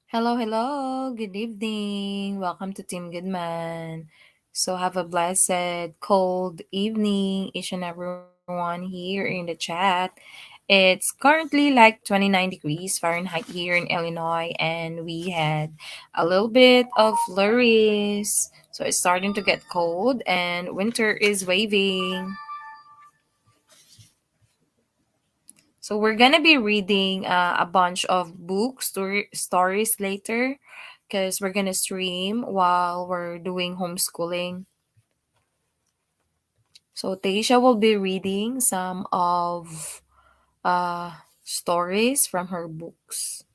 Hello, hello. Good evening. Welcome to Team Goodman. So have a blessed cold evening, each and everyone here in the chat. It's currently like 29 degrees Fahrenheit here in Illinois, and we had a little bit of flurries. So it's starting to get cold, and winter is waving. So we're gonna be reading a bunch of stories later, because we're gonna stream while we're doing homeschooling. So Taisha will be reading some of uh, stories from her books.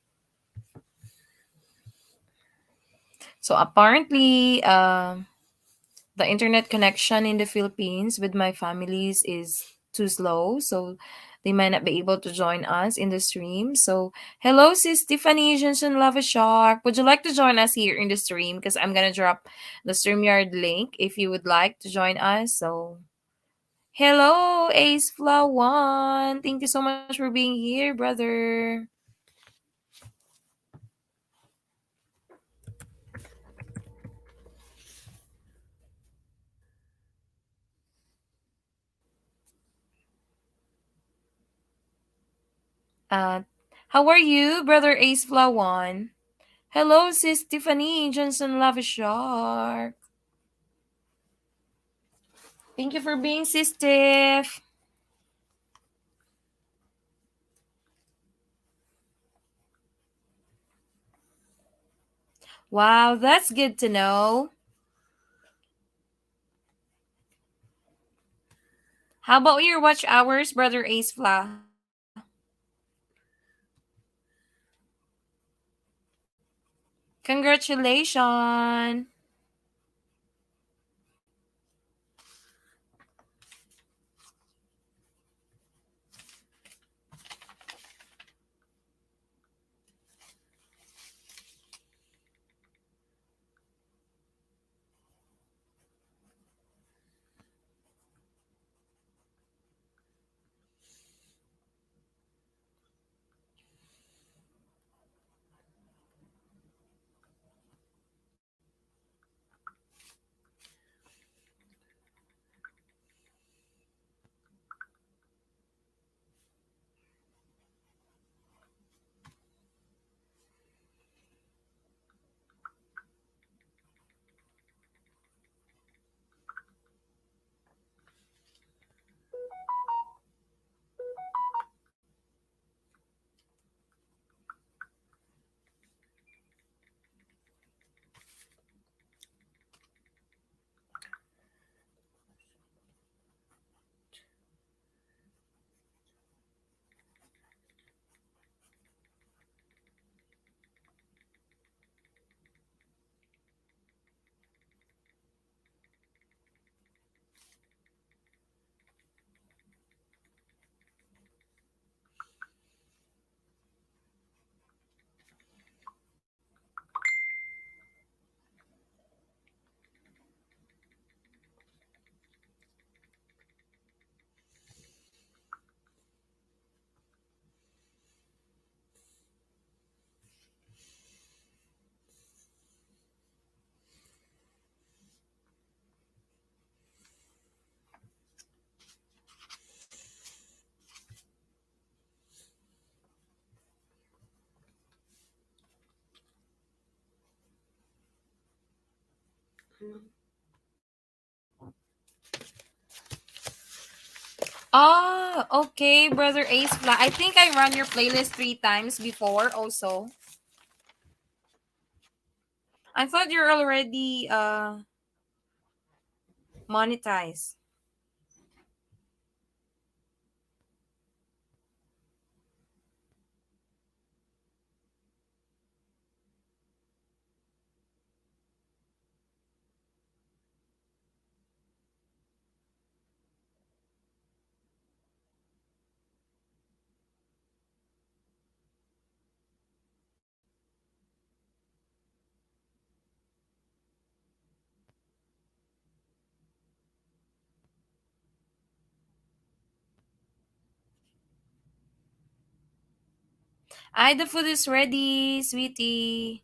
So apparently, the internet connection in the Philippines with my families is too slow, so they might not be able to join us in the stream. So, hello, sis Tiffany Jensen Lava Shark. Would you like to join us here in the stream? Because I'm gonna drop the StreamYard link if you would like to join us. So, hello, Ace Flow One. Thank you so much for being here, brother. Uh, how are you, brother Ace Flow One? Hello, sis Tiffany Johnson Lava Shark. Thank you for being sis Tiff. Wow, that's good to know. How about your watch hours, brother Ace Fla? Congratulations. Ah, okay, brother Ace Fla. I think I run your playlist 3 times before also. I thought you're already monetized. Ay, the food is ready, sweetie.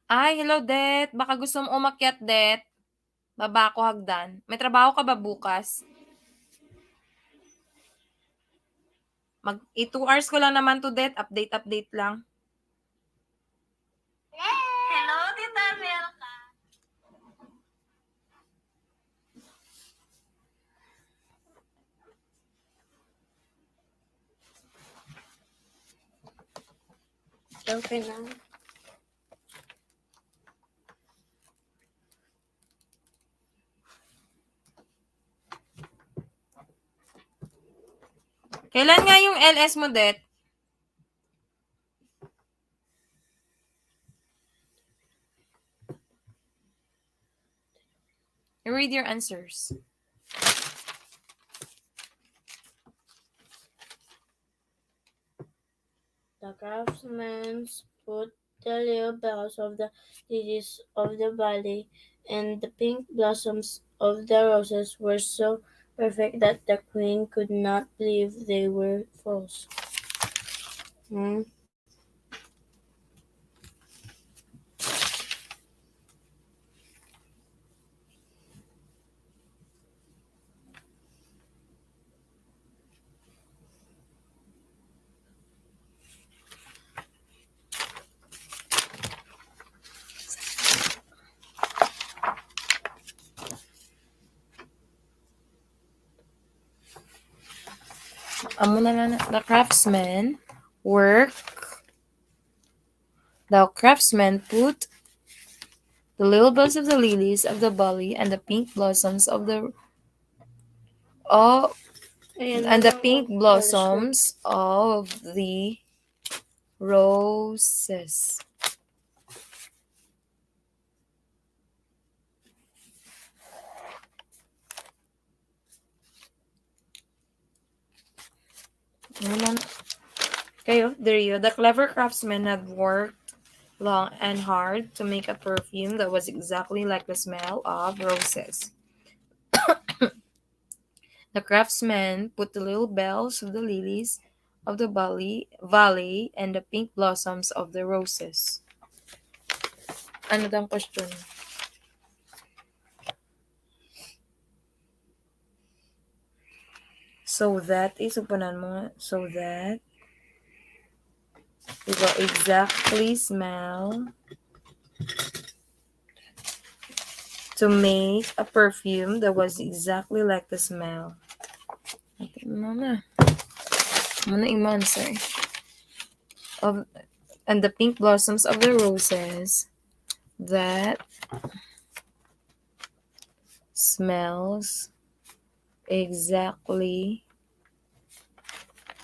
Ay, hello, Det. Baka gusto mo umakyat, Det. Baba ako hagdan. May trabaho ka ba bukas? 2 hours ko lang naman to, Det. Update lang. Hello, Tita Melka. Okay na. Kailan nga yung LS mo, Det? Read your answers. The craftsmen put the little bells of the lilies of the valley, and the pink blossoms of the roses were so perfect that the queen could not believe they were false. Hmm? The craftsman put the little bells of the lilies of the valley and the pink blossoms of the oh and the pink blossoms of the roses. Okay, there you go. The clever craftsman had worked long and hard to make a perfume that was exactly like the smell of roses. The craftsman put the little bells of the lilies of the valley and the pink blossoms of the roses. Ano daw ang question? So that is upunan mo. So that it will exactly smell to make a perfume that was exactly like the smell. Muna i-answer. And the pink blossoms of the roses that smells exactly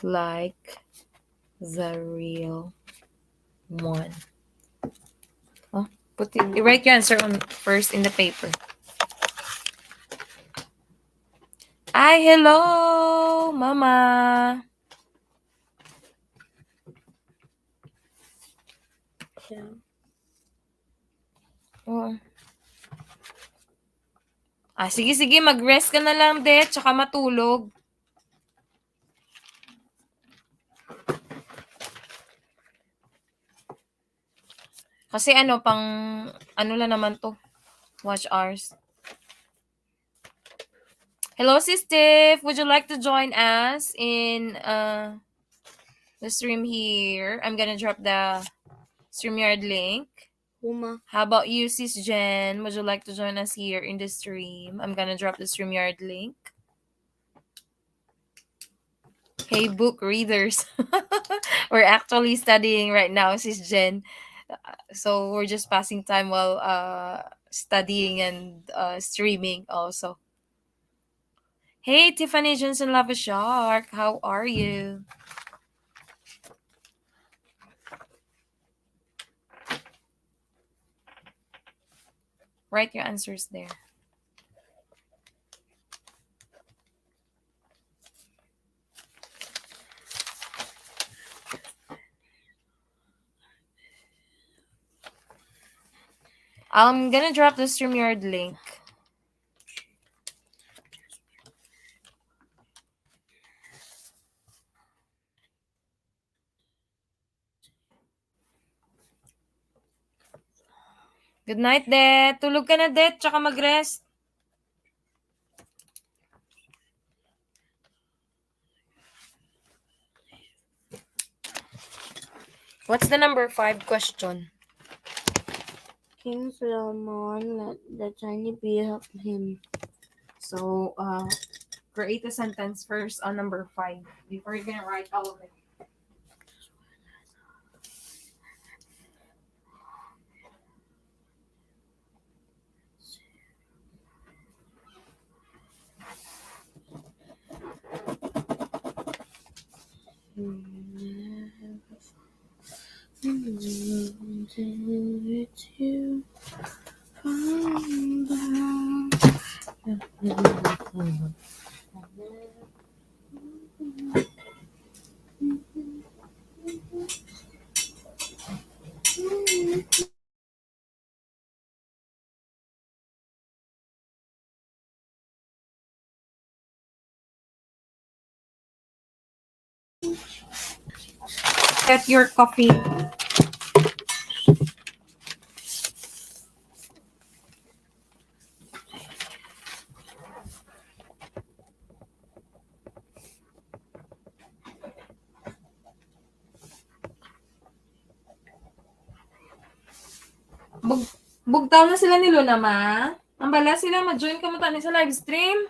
like the real one. Oh, you write your answer on first in the paper. Ay, hello, Mama. Yeah. Oh. Sige, mag-rest ka na lang, Det, tsaka matulog. Kasi ano lang naman to, watch hours. Hello, Sis Tiff. Would you like to join us in the stream here? I'm gonna drop the StreamYard link. Uma. How about you, Sis Jen? Would you like to join us here in the stream? I'm gonna drop the StreamYard link. Hey, book readers. We're actually studying right now, Sis Jen. So we're just passing time while studying and streaming also. Hey, Tiffany Johnson Lava Shark. How are you? Write your answers there. I'm gonna drop the StreamYard link. Good night, Det. Tulog ka na, Det. Tsaka mag-rest. What's the number 5 question? King Solomon let the tiny bee help him. So, create a sentence first on number 5 before you're gonna write all of it. Get your coffee. Bugtaw na sila ni Luna, ma. Ang bala sila, ma-join ka mo tani sa live stream.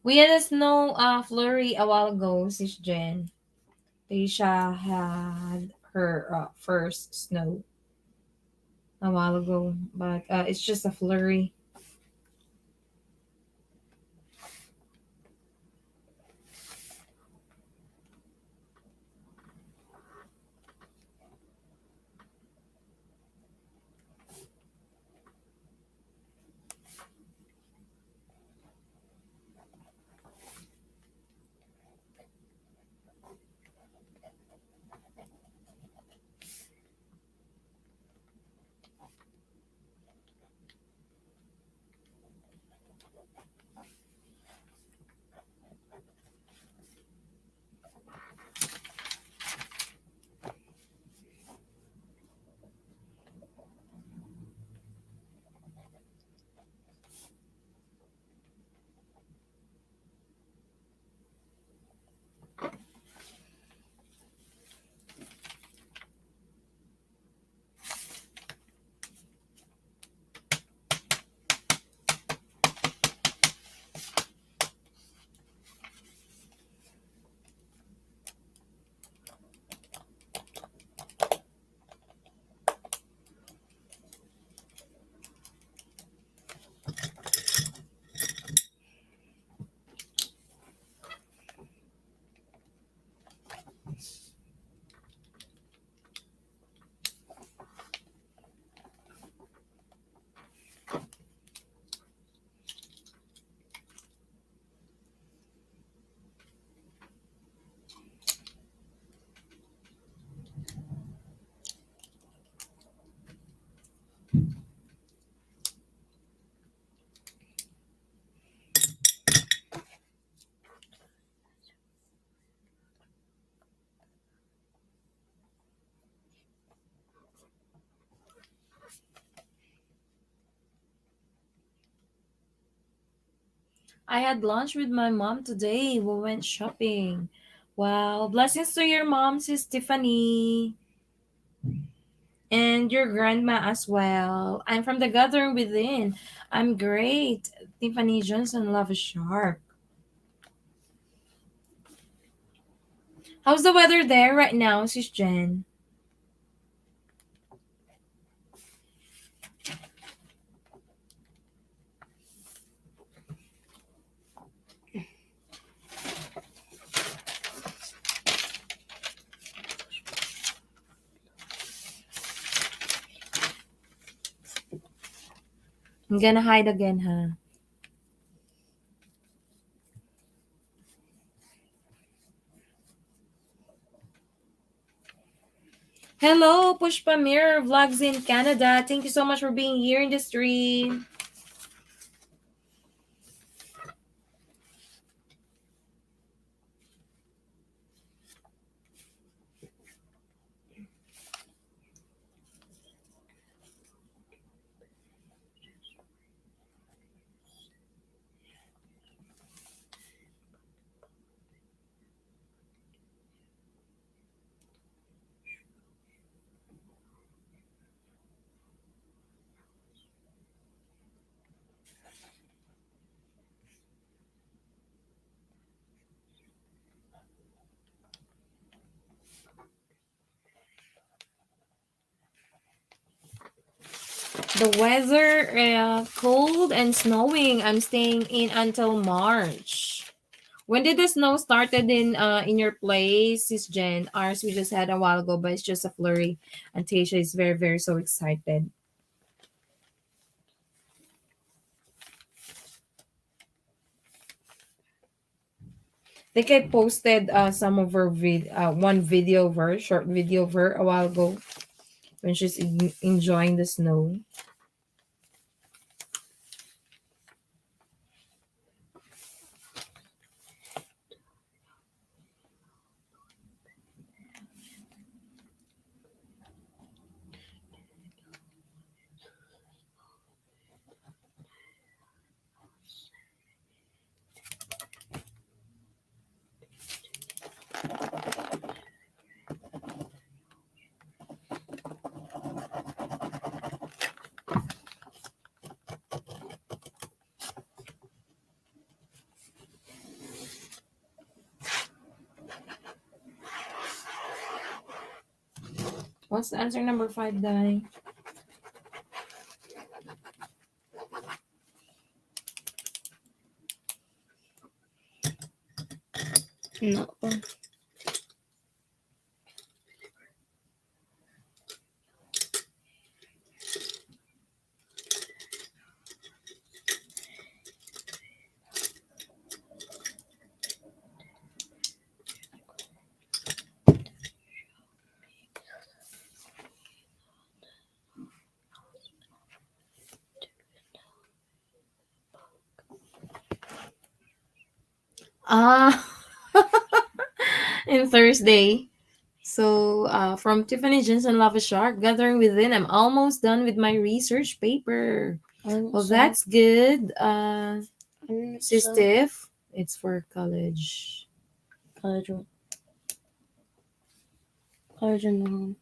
We had a snow flurry a while ago, Sis Jen. Taisha had her first snow a while ago, but it's just a flurry. I had lunch with my mom today. We went shopping. Wow. Blessings to your mom, sis Tiffany. And your grandma as well. I'm from the Gathering Within. I'm great. Tiffany Johnson, love a shark. How's the weather there right now, sis Jen? I'm gonna hide again, huh? Hello, Pushpa Mirror Vlogs in Canada. Thank you so much for being here in the stream. The weather cold and snowing. I'm staying in until March. When did the snow started in your place, Sis Jen? Ours we just had a while ago, but it's just a flurry. And Tasha is very, very so excited. I think I posted some of her one video of her, short video of her a while ago when she's enjoying the snow. What's the answer number five, Dai? No. Ah, in Thursday. So, from Tiffany Jensen Lava Shark, Gathering Within, I'm almost done with my research paper. Well, that's good. Sis Tiff, it's for college. College. College and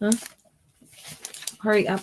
Huh? Hurry up.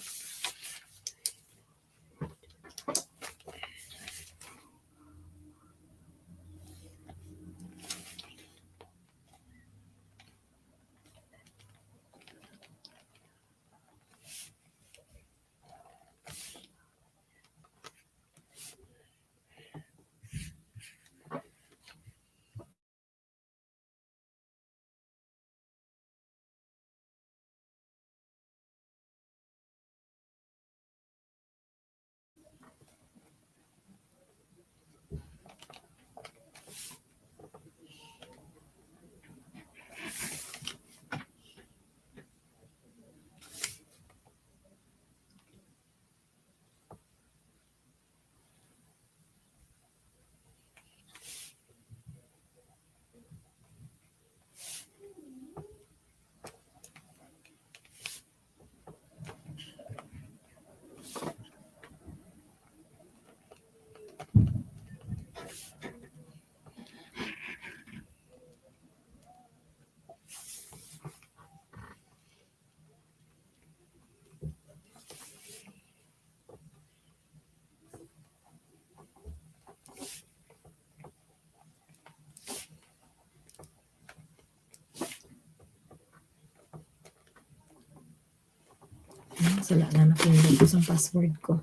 Sala na napindot ko sa password ko.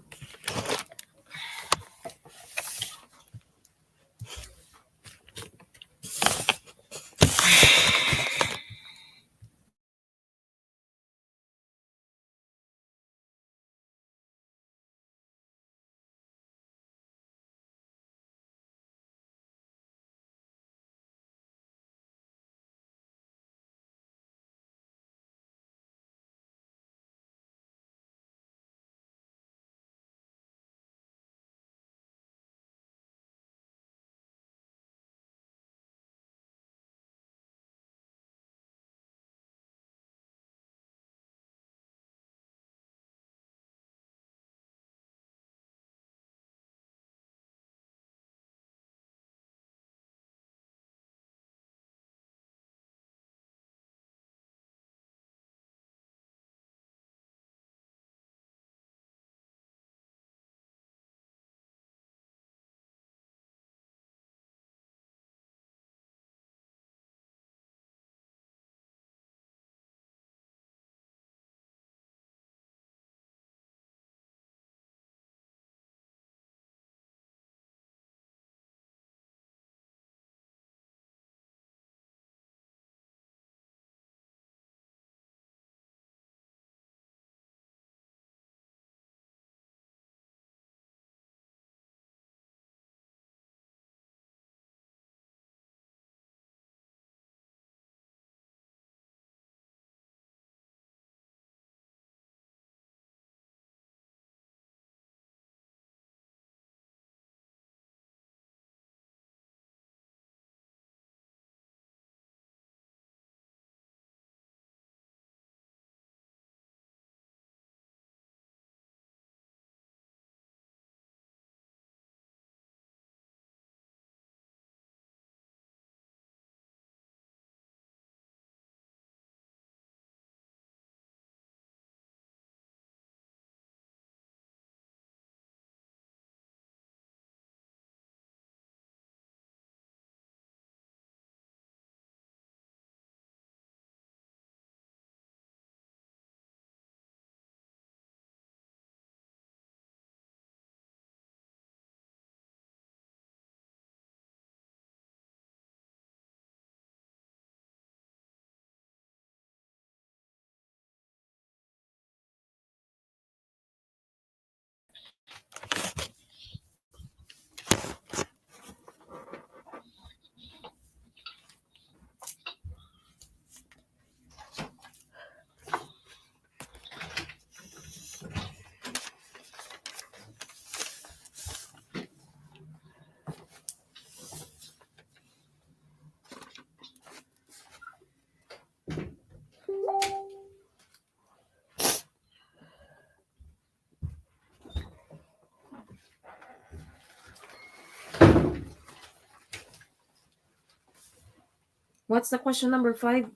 What's the question number 5?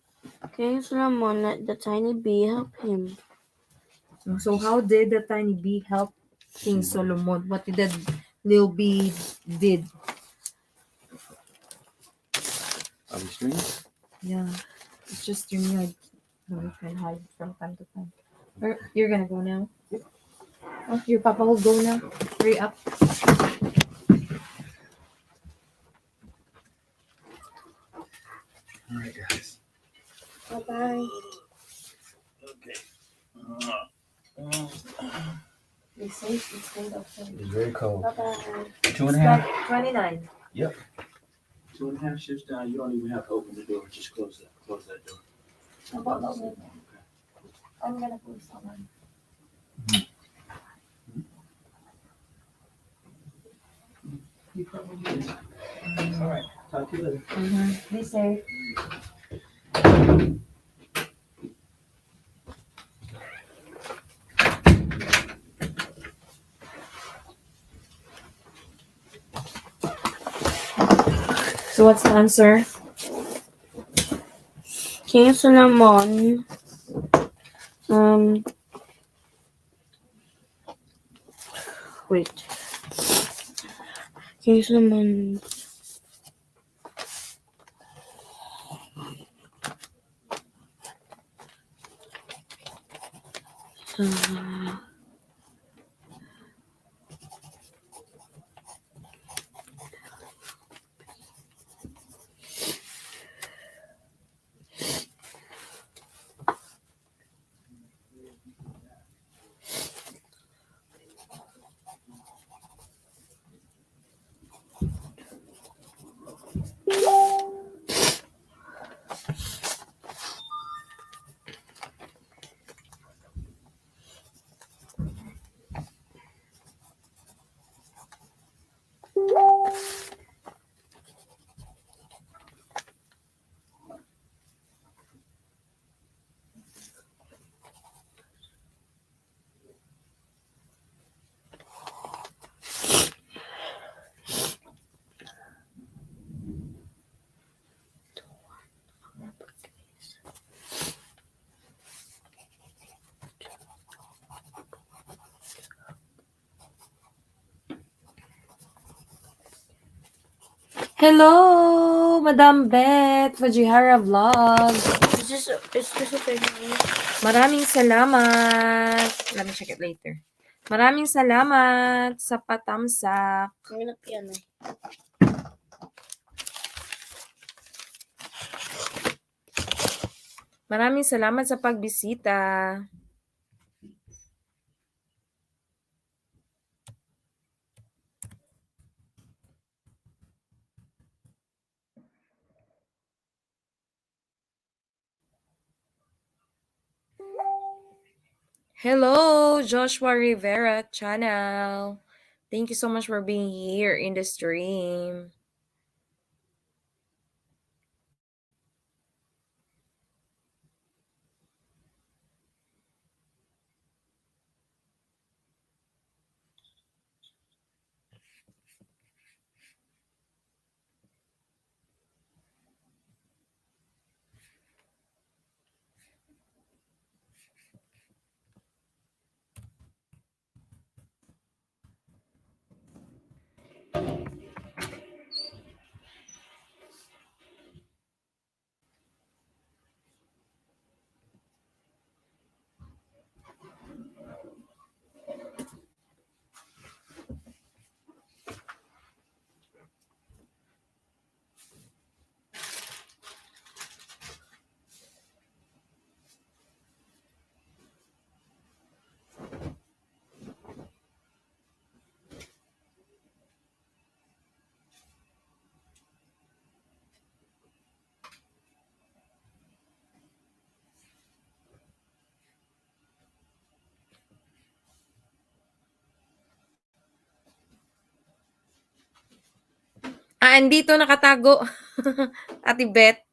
King Solomon let the tiny bee help him. So how did the tiny bee help King Solomon? What did that little bee did? Are we streaming? Yeah, it's just your need. We can hide from time to time. You're gonna go now. Oh, your papa will go now. Hurry up. All right, guys. Bye bye. Okay. Be safe. It's cold outside. It's very cold. Bye bye. 2.5. 29. Yep. 2.5 shifts down. You don't even have to open the door. Just close that. Close that door. I'm gonna put someone. You probably. All right. Talk to you later. Be safe. So what's the answer? King Solomon wait. King Solomon Hello, Madam Beth, Fajihara Vlog. Is this okay now? Maraming salamat. Let me check it later. Maraming salamat sa patamsak. I'm gonna pee on my. Maraming salamat sa pagbisita. Hello, Joshua Rivera channel. Thank you so much for being here in the stream. Andito nakatago. Ate Beth.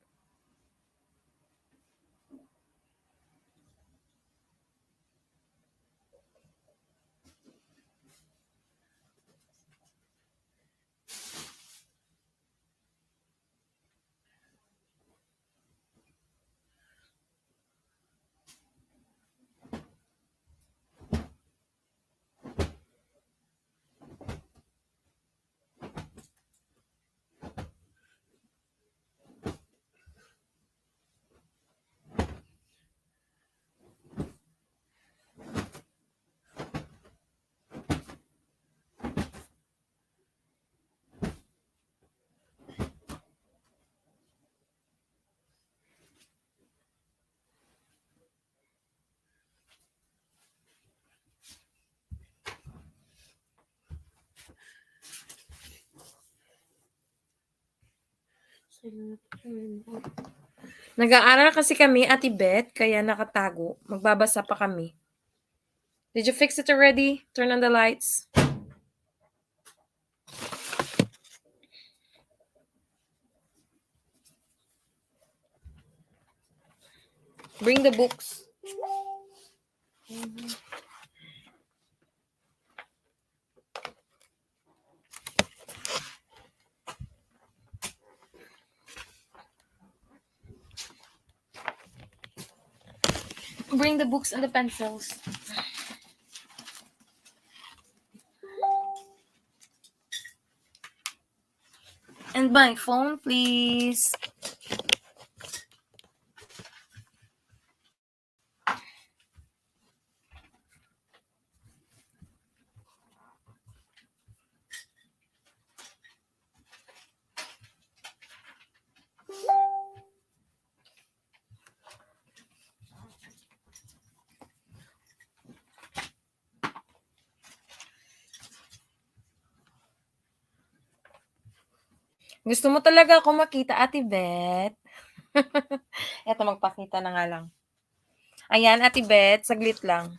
Nag-aaral kasi kami, Ate Beth, kaya nakatago. Magbabasa pa kami. Did you fix it already? Turn on the lights. Bring the books. Bring the books and the pencils. And my phone, please. Gusto mo talaga ako makita, Ate Bet? Eto, magpakita na nga lang. Ayan, Ate Bet, saglit lang.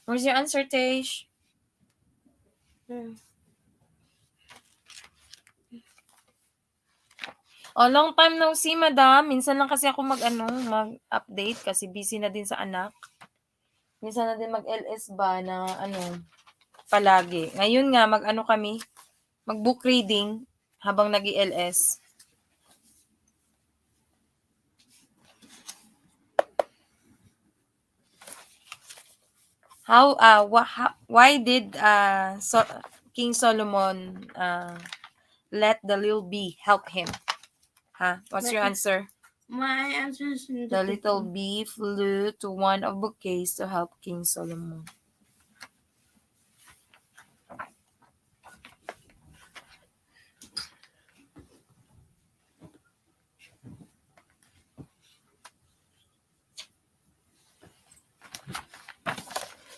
Where's your answer, Tish? Oh, long time no see, madam. Minsan lang kasi ako mag-update kasi busy na din sa anak. Minsan na din mag-LS ba na palagi. Ngayon nga, kami, mag-book reading habang nag-LS. Why did King Solomon let the little bee help him? What's your answer? My answer is in The little bee flew to one of bouquets to help King Solomon.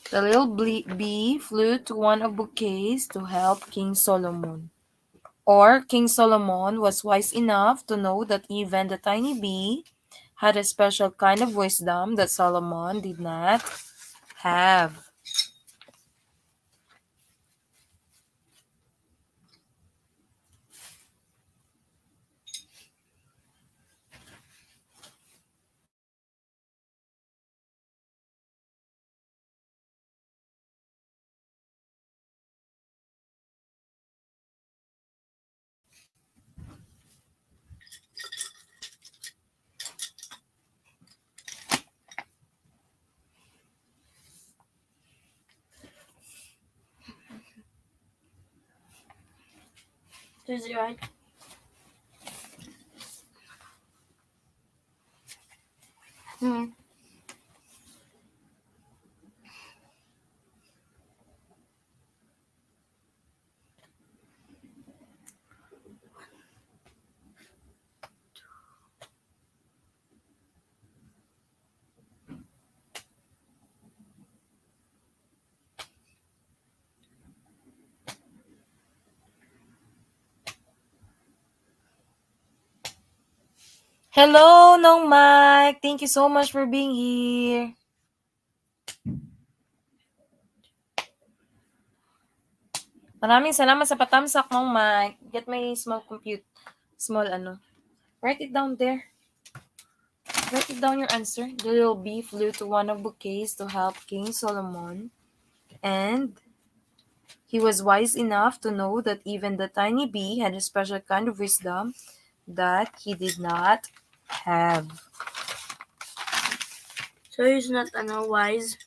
The little bee flew to one of bouquets to help King Solomon. Or King Solomon was wise enough to know that even the tiny bee had a special kind of wisdom that Solomon did not have. Is it right? Hello, Nong Mike. Thank you so much for being here. Maraming salamat sa patamsak, Nong Mike. Get my Write it down there. Write it down your answer. The little bee flew to one of bouquets to help King Solomon, and he was wise enough to know that even the tiny bee had a special kind of wisdom that he did not have. So he's not wise.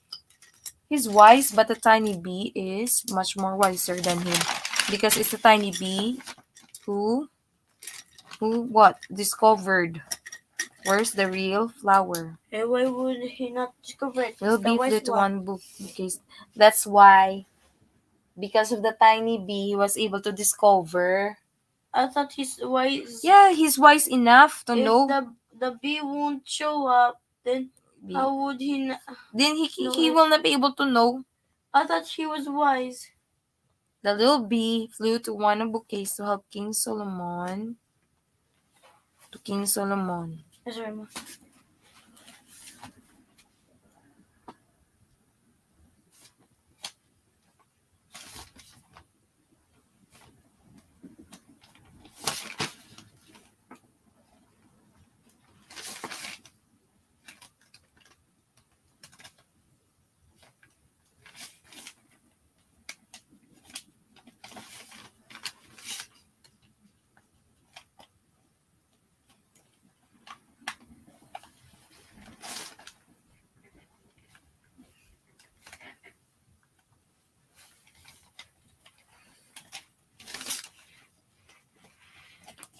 He's wise, but the tiny bee is much more wiser than him because it's the tiny bee who discovered where's the real flower. Hey, why would he not discover it? Little He's the bee flew wise to one. one bookcase. That's why, because of the tiny bee, he was able to discover. I thought he's wise. Yeah, he's wise enough to If know. the bee won't show up, then be. How would he Then know he it? will not be able to know. I thought he was wise. The little bee flew to one of bouquets to help King Solomon. To King Solomon. Sorry, Ma.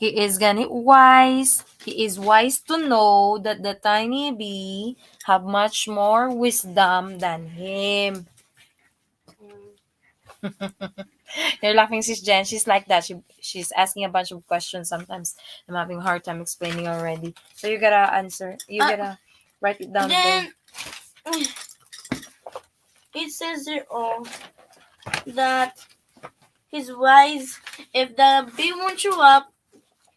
He is gonna wise. He is wise to know that the tiny bee have much more wisdom than him. You're laughing, Sis Jen. She's like that. She's asking a bunch of questions. Sometimes I'm having a hard time explaining already. So you gotta answer. You gotta write it down there. Then it says here that he's wise. If the bee won't show up,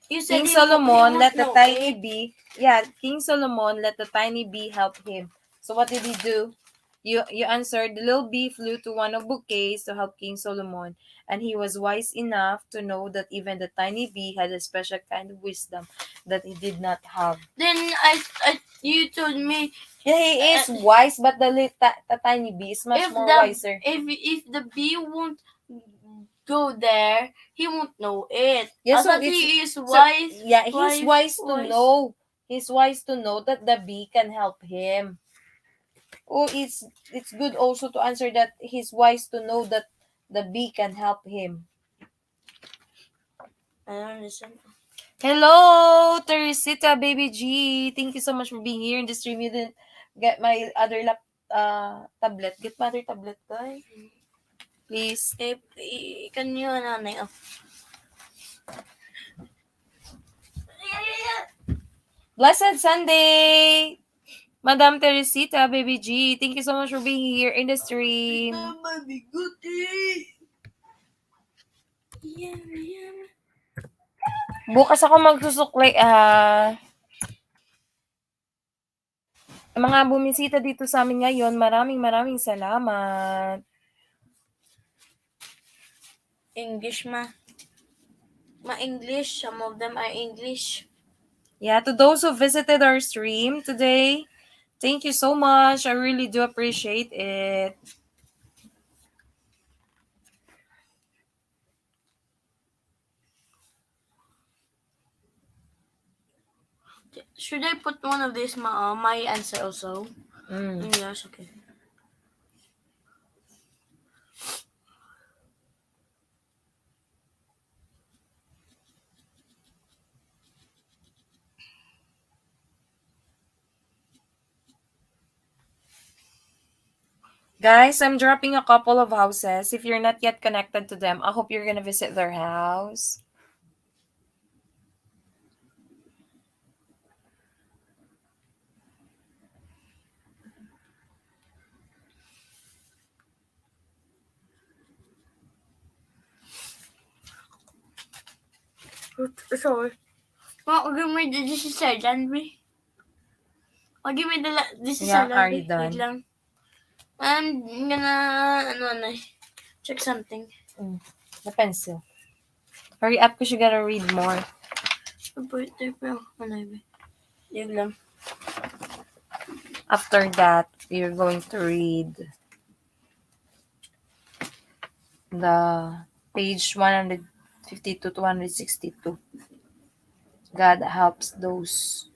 you said King he Solomon won't let the know tiny it. bee. Yeah, King Solomon let the tiny bee help him. So what did he do? You answered. The little bee flew to one of bouquets to help King Solomon, and he was wise enough to know that even the tiny bee had a special kind of wisdom that he did not have. Then you told me Yeah, he is wise, but the tiny bee is much more wiser. if the bee won't go there, he won't know it. Yeah, I so thought it's he is so, wise. yeah, he's wise to know. He's wise to know that the bee can help him. Oh, it's good also to answer that he's wise to know that the bee can help him. I don't understand. Hello, Teresita, baby G. Thank you so much for being here in the stream. You didn't get my other tablet. Get my other tablet, guys. Please. Can you Blessed Sunday, Madam Teresita, baby G. Thank you so much for being here in the stream. Bukas ako magsusuklay. Mga bumisita dito sa amin ngayon, maraming salamat. English English. Some of them are English. Yeah, to those who visited our stream today, thank you so much. I really do appreciate it. Should I put one of these my answer also? Yes, okay. Guys, I'm dropping a couple of houses. If you're not yet connected to them, I hope you're gonna visit their house. Sorry. Well, give me this is Sergeant B. Give me this is Yeah, Sergeant are B. you done? Wait lang. I'm gonna check something. The pencil. Hurry up because you gotta read more. After that, you're going to read the page 152 to 162. God helps those.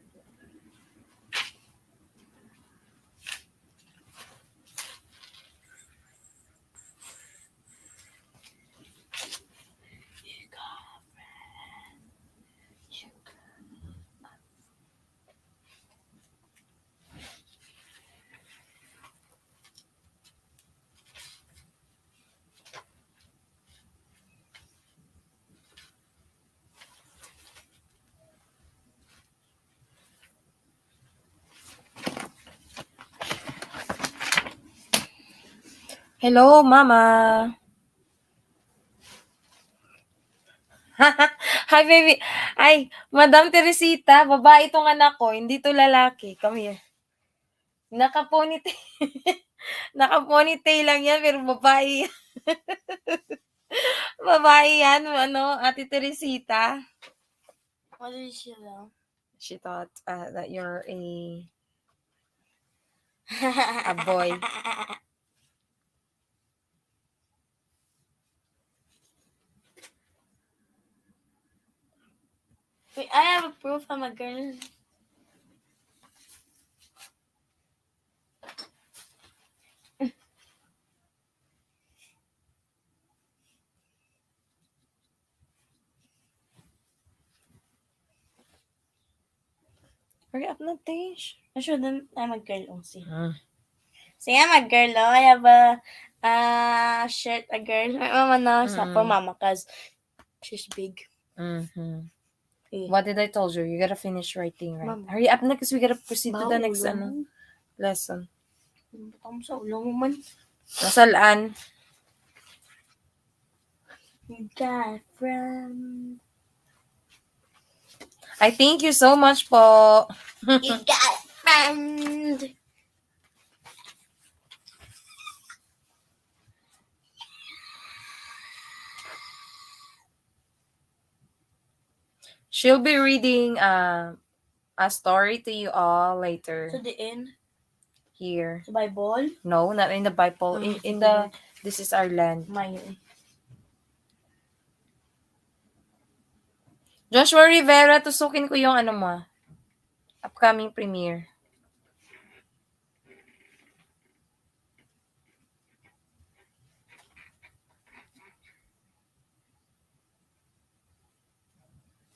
Hello, mama. Hi, baby. Ay, Madam Teresita, babae itong anak ko, hindi to lalaki. Come here. Naka-ponytail. Naka-ponytail lang yan, pero babae. Babae yan, ano, Ate Teresita. What did she know? She thought that you're a boy. Wait, I have a proof I'm a girl. Hurry up na, Tish. I showed them I'm a girl. Oh, see. Hmm. See, I'm a girl. Oh, I have a shirt, a girl. My mama knows that for mama because she's big. Mm-hmm. Eh. What did I told you? You gotta finish writing, right? Mama. Hurry up na because we gotta proceed to the Baho, next ulo mo. lesson. Batam sa ulo mo man. Nasalaan? You got a friend. I thank you so much po. You got a friend. She'll be reading a story to you all later. To the end. Here. Sa Bible? No, not in the Bible. In the This is our land. Joshua Rivera, tusukin ko yung ano mo. Upcoming premiere.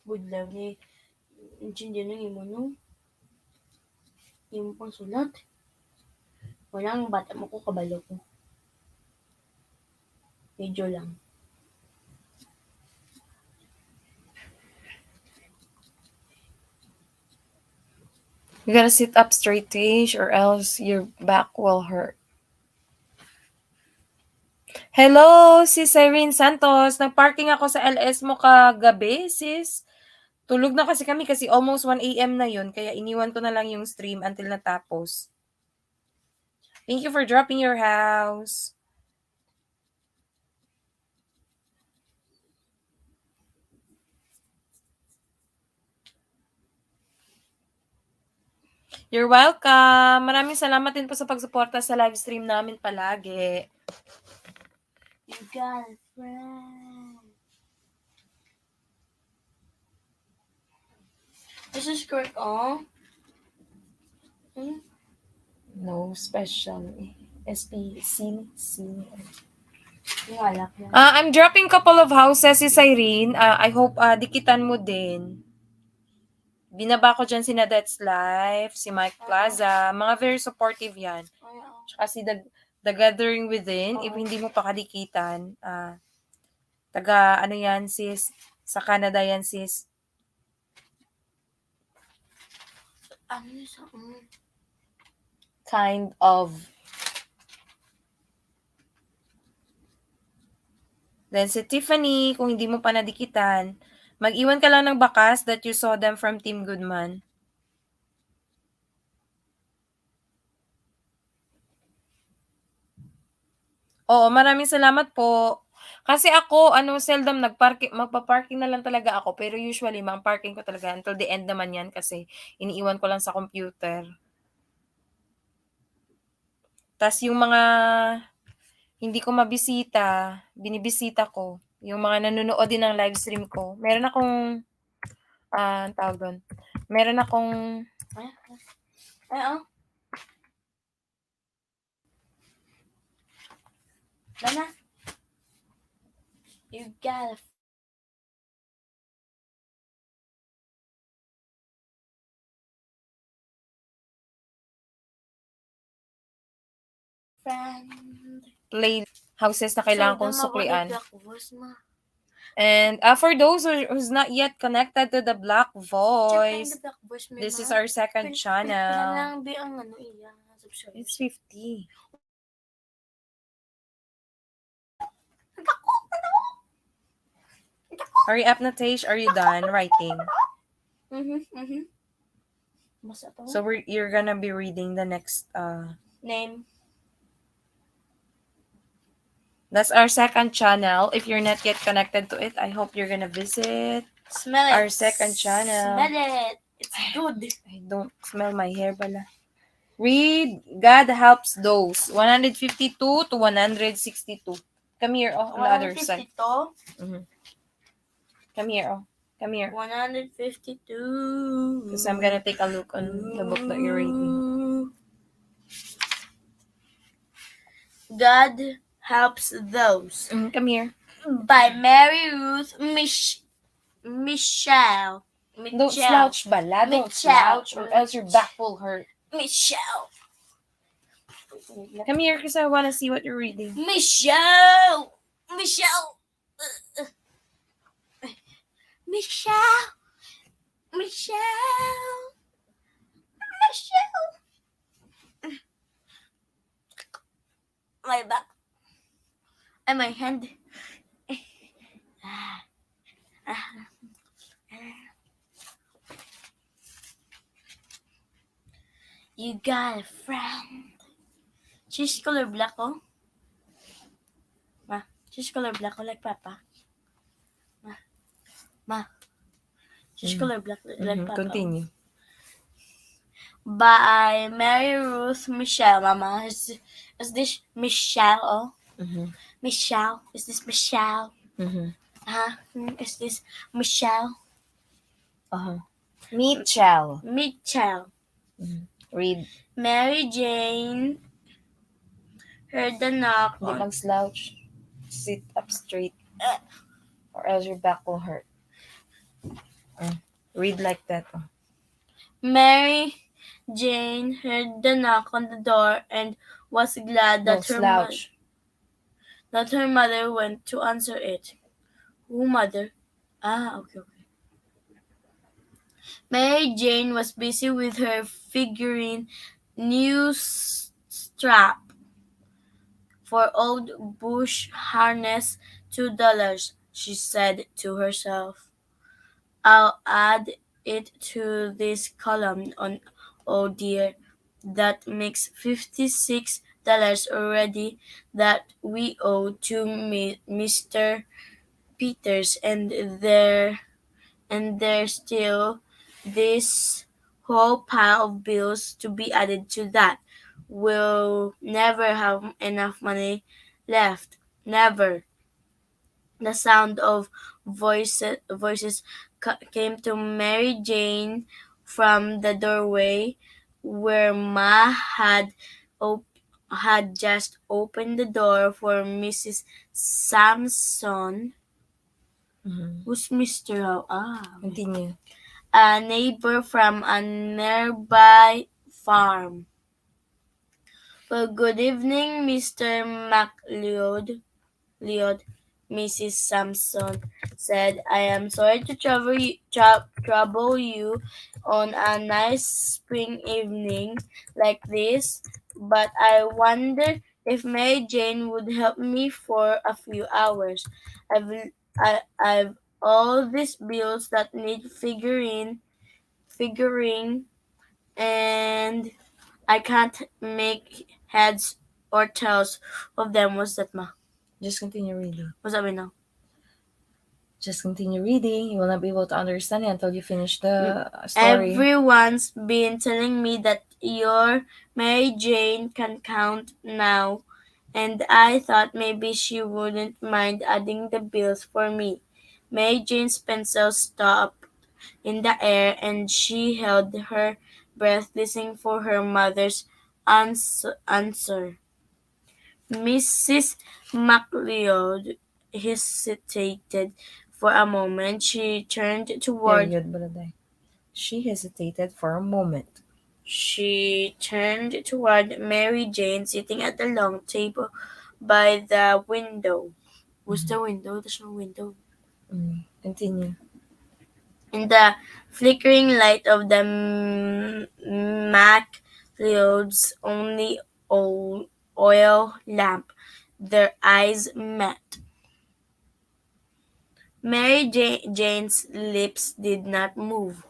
Good love ni. Intindihan ng imo no? Imo pang sulat. Walang bata mo ko kabalo ko. Medyo lang. You gotta sit up straight, Tish, or else your back will hurt. Hello, sis Irene Santos. Nag-parking ako sa LS mo kagabi, sis. Tulog na kasi kami kasi almost 1 a.m. na yun. Kaya iniwan ko na lang yung stream until natapos. Thank you for dropping your house. You're welcome. Maraming salamat din po sa pagsuporta sa live stream namin palagi. You got a friend. This is correct, oh? No special. SPC. Yung I'm dropping couple of houses, si Irene. I hope dikitan mo din. Binaba ko dyan si Nadet's Life, si Mike Plaza. Mga very supportive yan. Tsaka si The Gathering Within. If hindi mo pa kadikitan, taga ano yan sis? Sa Canada yan sis. Ano yun sa... Kind of. Then si Tiffany, kung hindi mo pa nadikitan, mag-iwan ka lang ng bakas that you saw them from Team Goodman. Oo, maraming salamat po. Kasi ako, seldom magpa-parking na lang talaga ako. Pero usually, mga parking ko talaga until the end naman yan kasi iniiwan ko lang sa computer. Tas yung mga hindi ko mabisita, binibisita ko. Yung mga nanonood din ng live stream ko. Meron akong, tawag doon. Meron akong, Lana? You got a friend. play houses na kailangan kong So, suklian. Black Voice, ma. And for those who's not yet connected to the Black Voice, Black Voice, this is our second channel. Lang, ang ano, iya. It's 50. Hurry up, Natish. Are you done writing? Mm-hmm. Basta pa So you're gonna be reading the next name. That's our second channel. If you're not yet connected to it, I hope you're gonna visit Smell it. our second channel. Smell it. It's good. I don't smell my hair bala. Read God helps those. 152 to 162. Come here, oh, on the other side. 152. Mm-hmm. Come here, oh. Come here. 152. Because I'm gonna take a look on the book that you're reading. God helps those. Come here. By Mary Ruth Michelle. Don't slouch, bala. Don't slouch, or else your back will hurt. Michelle. Come here, because I want to see what you're reading. Michelle. Michelle. Michelle. Michelle. Michelle. My back. And my hand. You got a friend. She's color black, oh. Ma, she's color black, oh, like Papa. Ma. She's color black, like Papa. Continue. By Mary Ruth Michelle, Mama. Is this Michelle, oh? Michelle. Is this Michelle? Is this Michelle? Mitchell. Michelle. Read. Mary Jane heard the knock Hindi on. kang slouch. Sit up straight. Or else your back will hurt. Read like that. Mary Jane heard the knock on the door and was glad that her mother went to answer it. Who, mother? Okay. Mary Jane was busy with her figurine new strap for old bush harness, $2, she said to herself. I'll add it to this column on Oh dear. That makes $56 already that we owe to Mr. Peters, and there's still this whole pile of bills to be added to that. We'll never have enough money left. Never. The sound of voices came to Mary Jane from the doorway where Ma had just opened the door for Mrs. Samson. Who's Mr. Continue. A neighbor from a nearby farm. Well, good evening, Mr. MacLeod. Mrs. Sampson said, I am sorry to trouble you on a nice spring evening like this, but I wonder if Mary Jane would help me for a few hours. I've all these bills that need figuring, and I can't make heads or tails of them. What's that, Ma? Just continue reading. What's that mean now? Just continue reading. You will not be able to understand it until you finish the story. Everyone's been telling me that your Mary Jane can count now, and I thought maybe she wouldn't mind adding the bills for me. Mary Jane's pencil stopped in the air, and she held her breath listening for her mother's answer. Mrs. MacLeod hesitated for a moment. She turned toward Mary Jane sitting at the long table by the window. What's the window? There's no window. Continue. In the flickering light of the MacLeod's only oil lamp, their eyes met. Jane's lips did not move,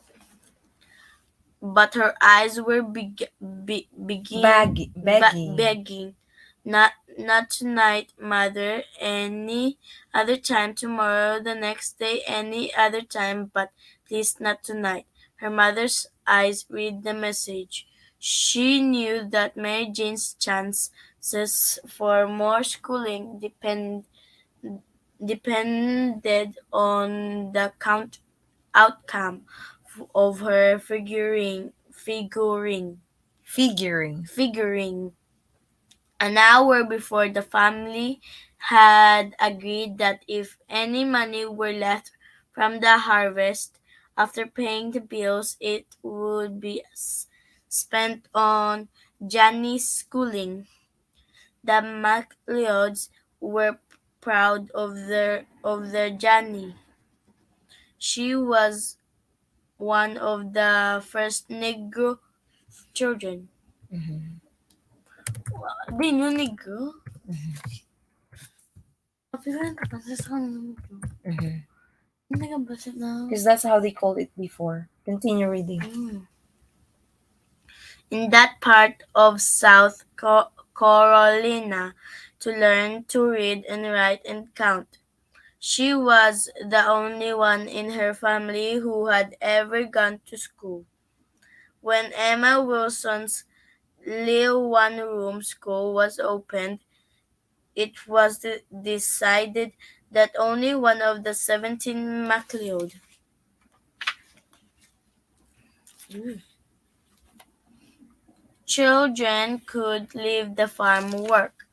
but her eyes were Begging. begging. Not tonight, mother. Any other time tomorrow, the next day, any other time, but please not tonight. Her mother's eyes read the message. She knew that Mary Jane's chances for more schooling depended on the outcome of her Figuring. figuring. An hour before, the family had agreed that if any money were left from the harvest after paying the bills, it would be spent on Johnny's schooling. The MacLeods were proud of their Johnny. She was one of the first Negro children. Mm-hmm. Di nyo Negro? Kapag ka pa sa Negro. Mm-hmm. Hindi ka ba na? Because that's how they called it before. Continue reading. In that part of South Carolina to learn to read and write and count. She was the only one in her family who had ever gone to school. When Emma Wilson's little one-room school was opened, it was decided that only one of the 17 MacLeod children could leave the farm work.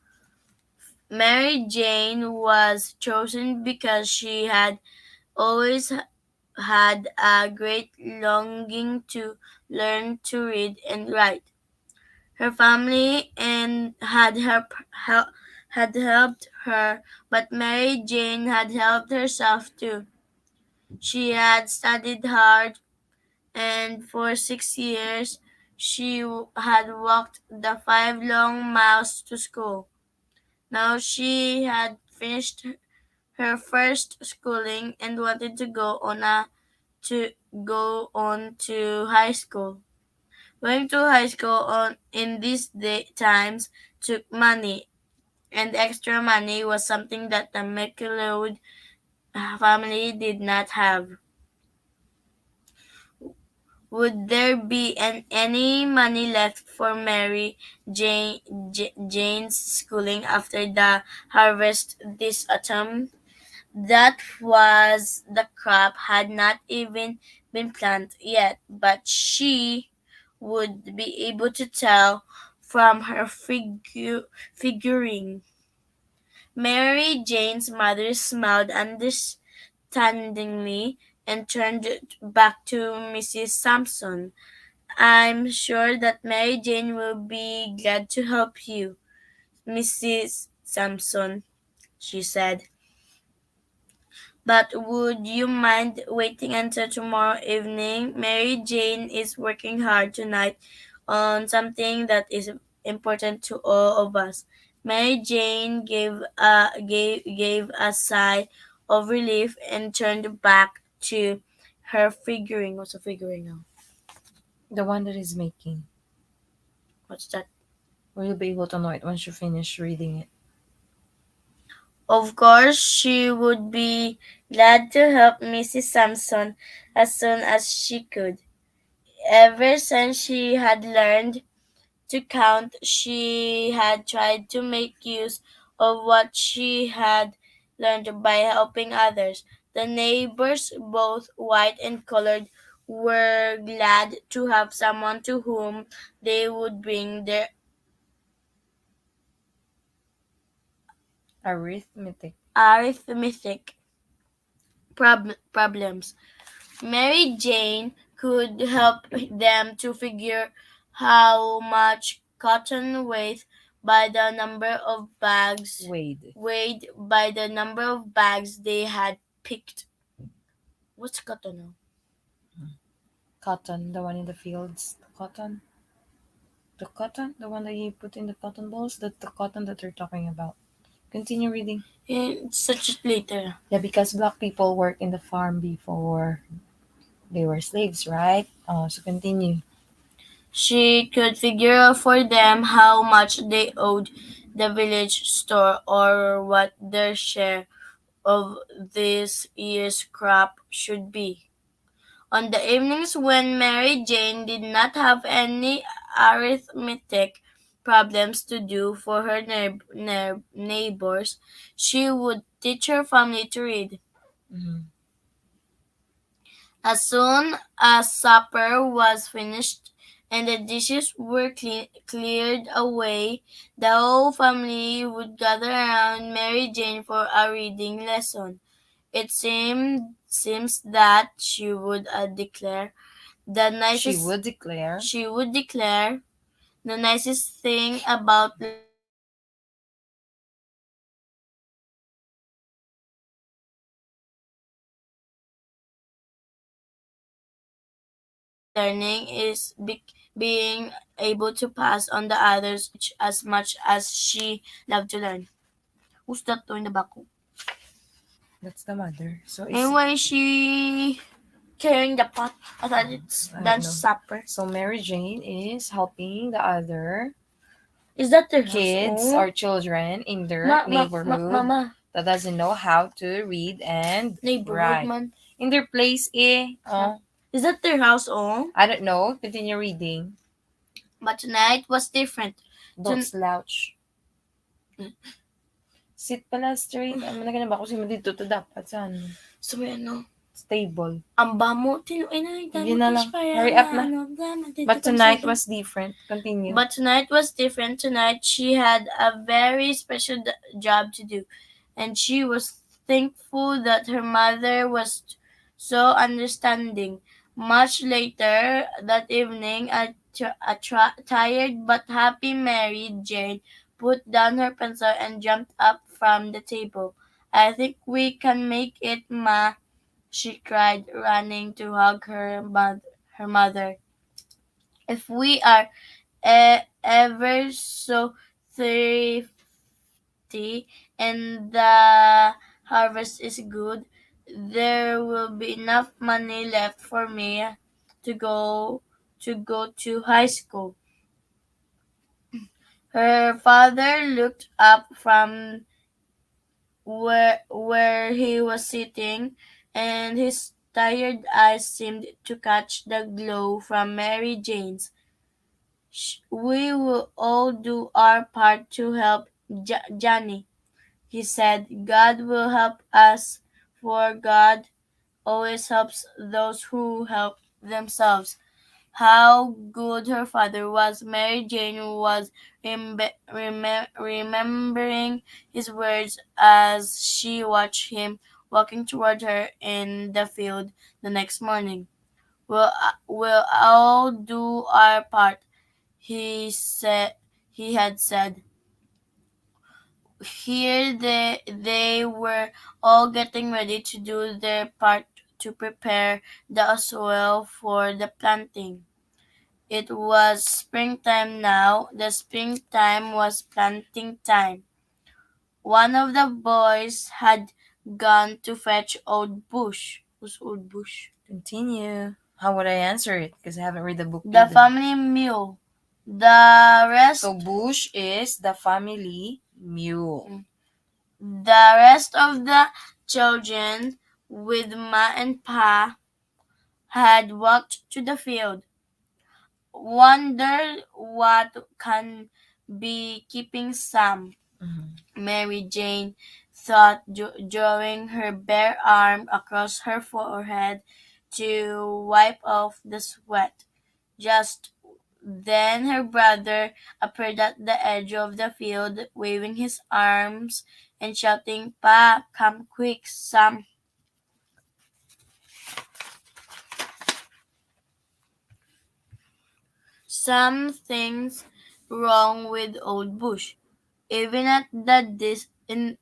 Mary Jane was chosen because she had always had a great longing to learn to read and write. Her family and had helped her, but Mary Jane had helped herself too. She had studied hard, and for 6 years she had walked the 5 long miles to school. Now she had finished her first schooling and wanted to go on to high school. Going to high school in these times took money, and extra money was something that the McLeod family did not have. Would there be any money left for Mary Jane's schooling after the harvest this autumn? That was the crop had not even been planted yet, but she would be able to tell from her figuring. Mary Jane's mother smiled understandingly and turned back to Mrs. Sampson. I'm sure that Mary Jane will be glad to help you, Mrs. Sampson, she said. But would you mind waiting until tomorrow evening? Mary Jane is working hard tonight on something that is important to all of us. Mary Jane gave a sigh of relief and turned back to her figuring. What's a figuring now? The one that is making. What's that? Or you'll be able to know it once you finish reading it. Of course, she would be glad to help Mrs. Sampson as soon as she could. Ever since she had learned to count, she had tried to make use of what she had learned by helping others. The neighbors, both white and colored, were glad to have someone to whom they would bring their Arithmetic. arithmetic problems. Mary Jane could help them to figure how much cotton Wade. weighed by the number of bags they had picked. What's cotton now? Cotton, the one in the fields. The cotton. The cotton? The one that you put in the cotton balls? That's the cotton that they're talking about. Continue reading. It's such later. Yeah, because black people worked in the farm before they were slaves, right? So continue. She could figure for them how much they owed the village store or what their share of this year's crop should be. On the evenings when Mary Jane did not have any arithmetic problems to do for her neighbors, she would teach her family to read. Mhm. As soon as supper was finished and the dishes were cleared away, the whole family would gather around Mary Jane for a reading lesson. It seems that the She nicest would declare. she would declare the nicest thing about learning is being able to pass on the others as much as she loved to learn. Who's that in the back? That's the mother. So it's Anyway, she carrying the pot. I thought it's I don't lunch know. supper. So Mary Jane is helping the other Is that their house? kids Oh, or children in their neighborhood mama. that doesn't know how to read and Neighborhood write. man. In their place, Is that their house? Oh, I don't know. Continue reading. but tonight was different. Don't slouch. Sit pala straight. Ano na ba kasi dito to dapat sa ano? So, ano? Stable. Ang bamo. Sige na lang. Hurry up na. But tonight was different. Continue. But tonight was different. Tonight she had a very special job to do, and she was thankful that her mother was so understanding. Much later that evening, tired but happy Mary Jane put down her pencil and jumped up from the table. I think we can make it, Ma, she cried, running to hug her mother. If we are ever so thrifty and the harvest is good, there will be enough money left for me to go to high school. Her father looked up from where he was sitting, and his tired eyes seemed to catch the glow from Mary Jane's. We will all do our part to help Johnny, he said. God will help us, for God always helps those who help themselves. How good her father was. Mary Jane was remembering his words as she watched him walking toward her in the field the next morning. We'll all do our part, he had said. Here they were all getting ready to do their part to prepare the soil for the planting. It was springtime now. The springtime was planting time. One of the boys had gone to fetch Old Bush. Who's Old Bush? Continue. How would I answer it? Because I haven't read the book The either. family mule. The rest So Bush is the family mule. The rest of the children, with Ma and Pa, had walked to the field. Wondered what can be keeping Sam, Mary Jane thought, drawing her bare arm across her forehead to wipe off the sweat. Just then her brother appeared at the edge of the field, waving his arms and shouting, Pa, come quick, something's wrong with Old Bush. Even at that distance,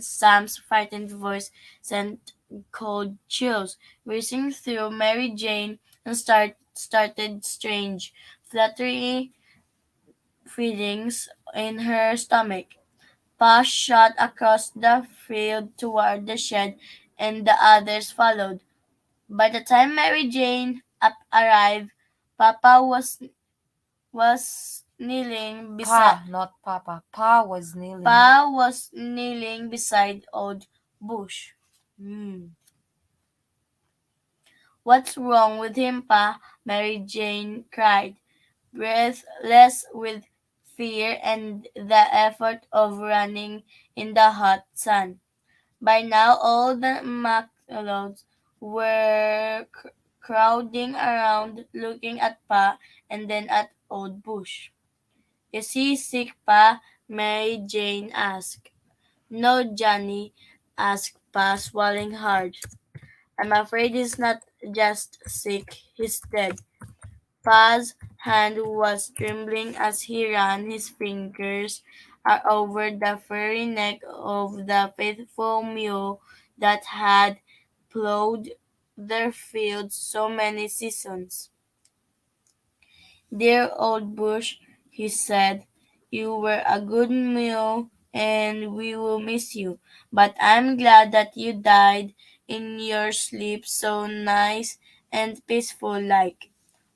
Sam's frightened voice sent cold chills racing through Mary Jane and started strange, fluttery feelings in her stomach. Pa shot across the field toward the shed, and the others followed. By the time Mary Jane arrived, Papa was kneeling beside Pa, not Papa. Pa was kneeling. Pa was kneeling beside old Bush. Hmm. What's wrong with him, Pa? Mary Jane cried, breathless with fear and the effort of running in the hot sun. By now all the McLeods were crowding around, looking at Pa and then at old Bush. Is he sick, Pa? Mary Jane asked. No, Johnny, asked Pa, swallowing hard. I'm afraid he's not just sick, he's dead. Pa's hand was trembling as he ran his fingers over the furry neck of the faithful mule that had plowed their fields so many seasons. Dear old Bush, he said, you were a good mule and we will miss you, but I'm glad that you died in your sleep so nice and peaceful like.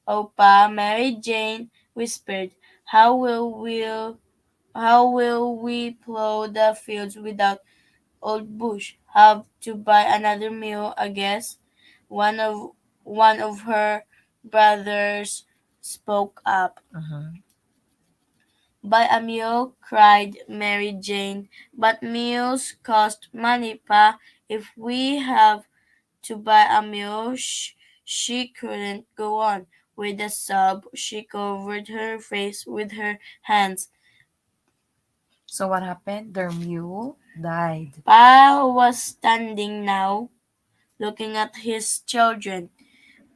Oh, Pa, Mary Jane whispered, how will we plow the fields without old Bush? Have to buy another mule, I guess. One of one of her brothers spoke up. Mhm. Buy a mule, cried Mary Jane. But mules cost money, Pa. If we have to buy a mule, she couldn't go on. With a sob, she covered her face with her hands. So what happened? Their mule died. Pa was standing now, looking at his children,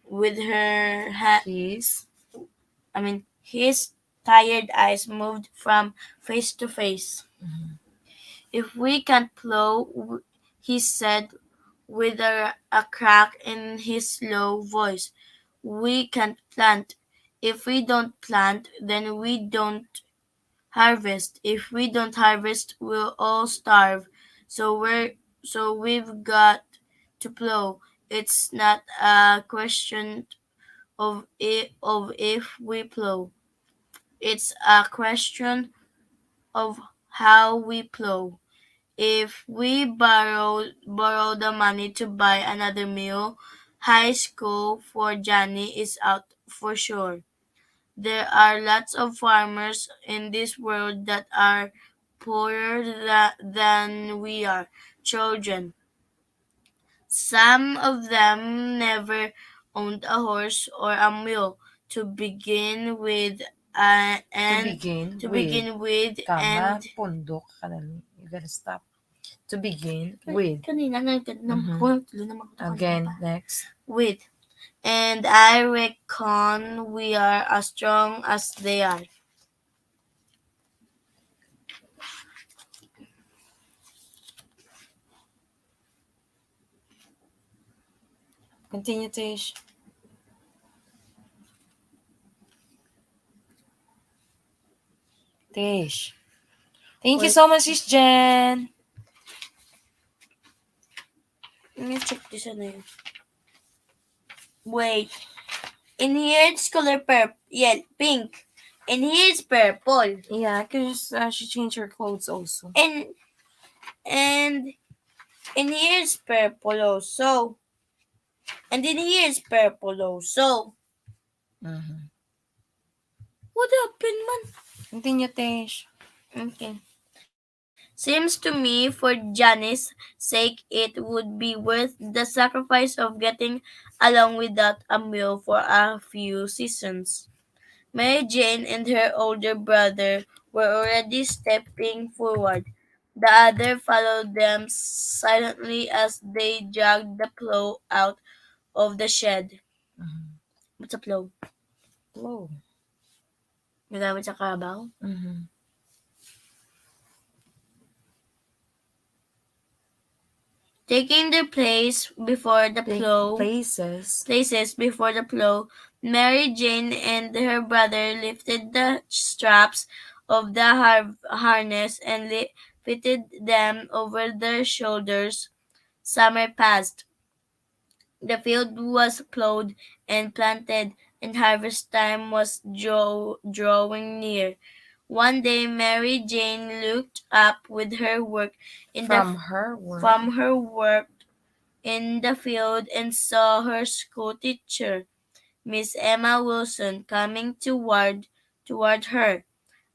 with His his tired eyes moved from face to face. If we can't plow, he said with a crack in his low voice, we can't plant. If we don't plant, then we don't harvest. If we don't harvest, we'll all starve. So we've got to plow. It's not a question of if we plow. It's a question of how we plow. If we borrow the money to buy another meal, high school for Johnny is out for sure. There are lots of farmers in this world that are poorer than we are, children. Some of them never owned a horse or a mule to begin with, to and begin to with. begin with, Tama, and pundok ka na. You gotta stop. To begin with. kanina Mhm. tuloy naman ko to Again, kanina pa. next. With, and I reckon we are as strong as they are. Continue, Tish. Tish. Thank you Wait. so much, Sis Jen. Let me check this na yun. Wait. In here it's color pink. In here it's purple. Yeah, because she changed her clothes also. And in here it's purple also. And in here it's purple also. Mm-hmm. What happened, man? Continue, Tish. Okay. Seems to me for Janice's sake it would be worth the sacrifice of getting along without a meal for a few seasons. Mary Jane and her older brother were already stepping forward. The other followed them silently as they dragged the plow out of the shed. Mm-hmm. What's a plow? Hello. Nagamit sa karabaw? Mm-hmm. Taking their Places places before the plow, Mary Jane and her brother lifted the straps of the harness and fitted them over their shoulders. Summer passed. The field was plowed and planted, and harvest time was drawing near. One day Mary Jane looked up with her work in the from her work. from her work in the field and saw her school teacher, Miss Emma Wilson, coming toward her.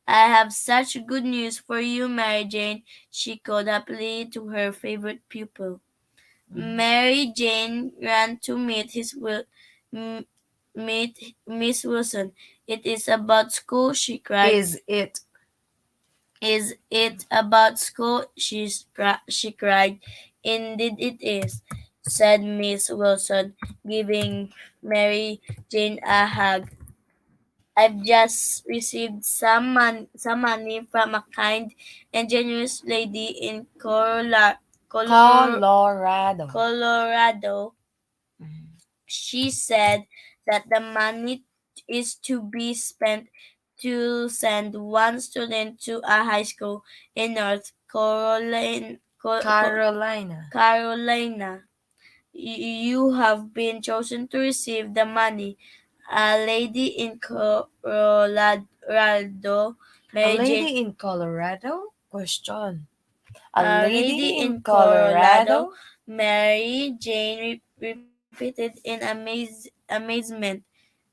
I have such good news for you, Mary Jane, she called happily to her favorite pupil. Mary Jane ran to m- meet Miss Wilson. It is about school, she cried. Is it Is it about school? She cried. Indeed it is, said Miss Wilson, giving Mary Jane a hug. I've just received some money from a kind and generous lady in Colorado? Colorado. Mhm. She said that the money is to be spent to send one student to a high school in North Carolina. Carolina. You have been chosen to receive the money. A lady in Colorado, A Mary Jane, lady in Colorado? Question. A a lady lady in in Colorado, Colorado? Mary Jane repeated in amazement.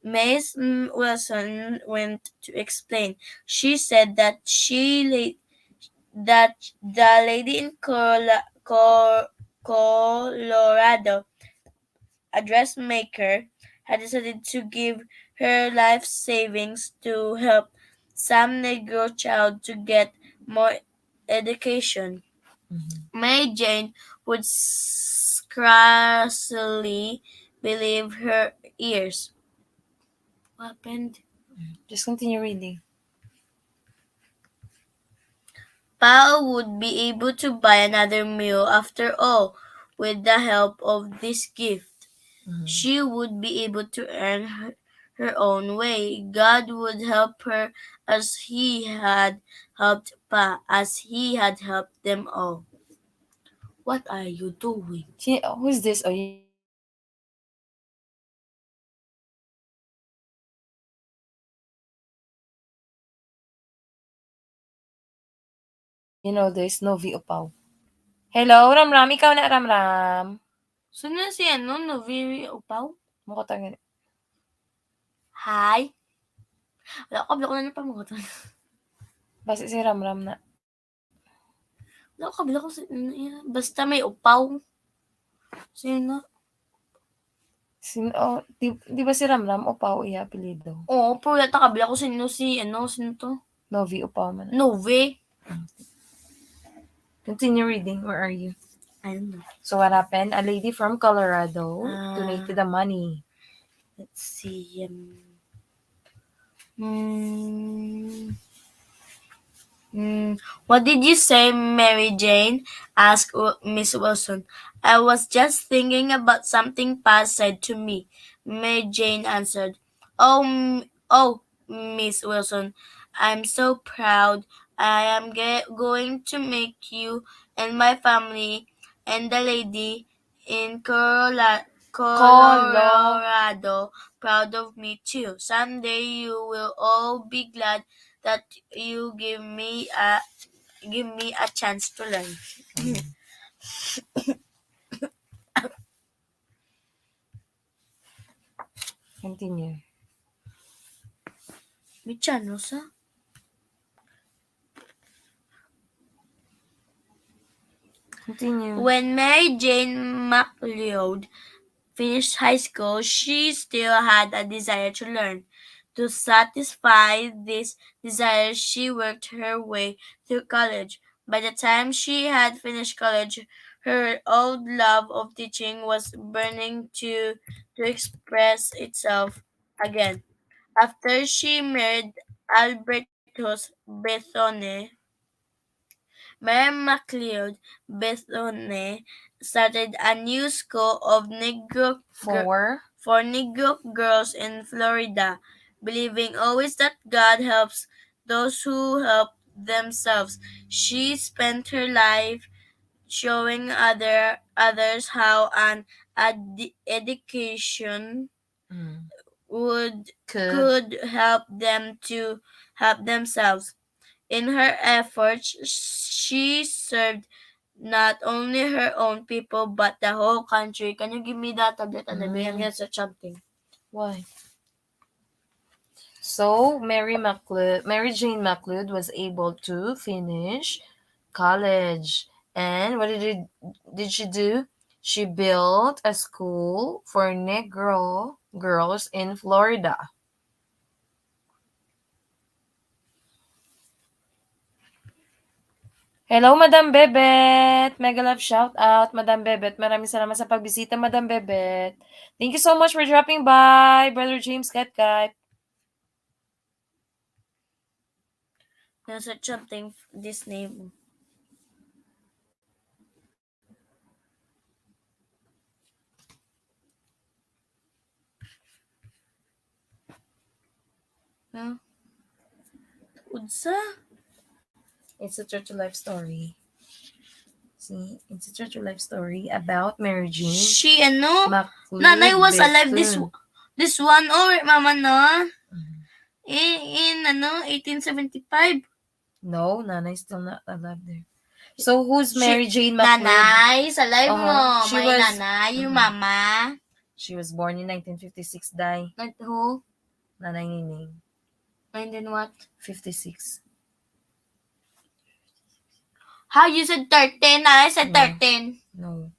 Wilson went to explain. She said that the lady in Colorado, a dressmaker, had decided to give her life savings to help some Negro child to get more education. Mhm. Mary Jane would scarcely believe her ears. What happened? Just continue reading. Pa would be able to buy another meal after all with the help of this gift. Mhm. She would be able to earn her own way. God would help her as he had helped Pa, as he had helped them all. What are you doing? Who's this? Oh, you know this? Novi Upaw. Hello, Ramram. Ikaw na, Ramram. Sino si ano, Novi Upaw? Mukha tayo. Hi? Wala ko, kabila ko na ng pamukutan. Basta si Ramram na. Wala ko, kabila ko. Basta may upaw. Sino? Di ba si Ramram Upaw iya apelido? Oo, pero yata kabila ko sino to? Novi Upaw man. Nove. Continue reading. Where are you? I don't know. So what happened? A lady from Colorado donated the money. Let's see. Hmm. What did you say, Mary Jane? Asked Miss Wilson. I was just thinking about something Pa said to me. Mary Jane answered. Oh, Miss Wilson, I'm so proud. I am going to make you and my family and the lady in Colo. Colorado proud of me too. Someday you will all be glad that you give me a chance to learn. Continue. May channels, ha? Continue. When Mary Jane McLeod finished high school, she still had a desire to learn. To satisfy this desire, she worked her way through college. By the time she had finished college, her old love of teaching was burning to express itself again. After she married Albertus Bethune, Mary McLeod Bethune started a new school of For for Negro girls in Florida, believing always that God helps those who help themselves. She spent her life showing others how an education mm, would could could help them to help themselves. In her efforts, she served not only her own people but the whole country. Can you give me that tablet and the mm, against something? why? So Mary Jane McLeod was able to finish college, and did she do? She built a school for Negro girls in Florida. Hello, Madam Bebet! Mega love shout out, Madam Bebet. Maraming salamat sa pagbisita, Madam Bebet. Thank you so much for dropping by, Brother James Katkat. There's something this name. Huh? Unsa? It's a true to life story. See, it's a true to life story about Mary Jean She Nanay McLeod was alive Bethune. this one mama no. Mhm. In 1875. No, Nanay's still not alive there. So who's Mary Jane McLeod? Nanay, sa live mo. She May was nanay, yung Mhm. mama. She was born in 1956, die. Who? Nanay Nining. And then what? 56. How you said 13? Nanay said No. 13. No.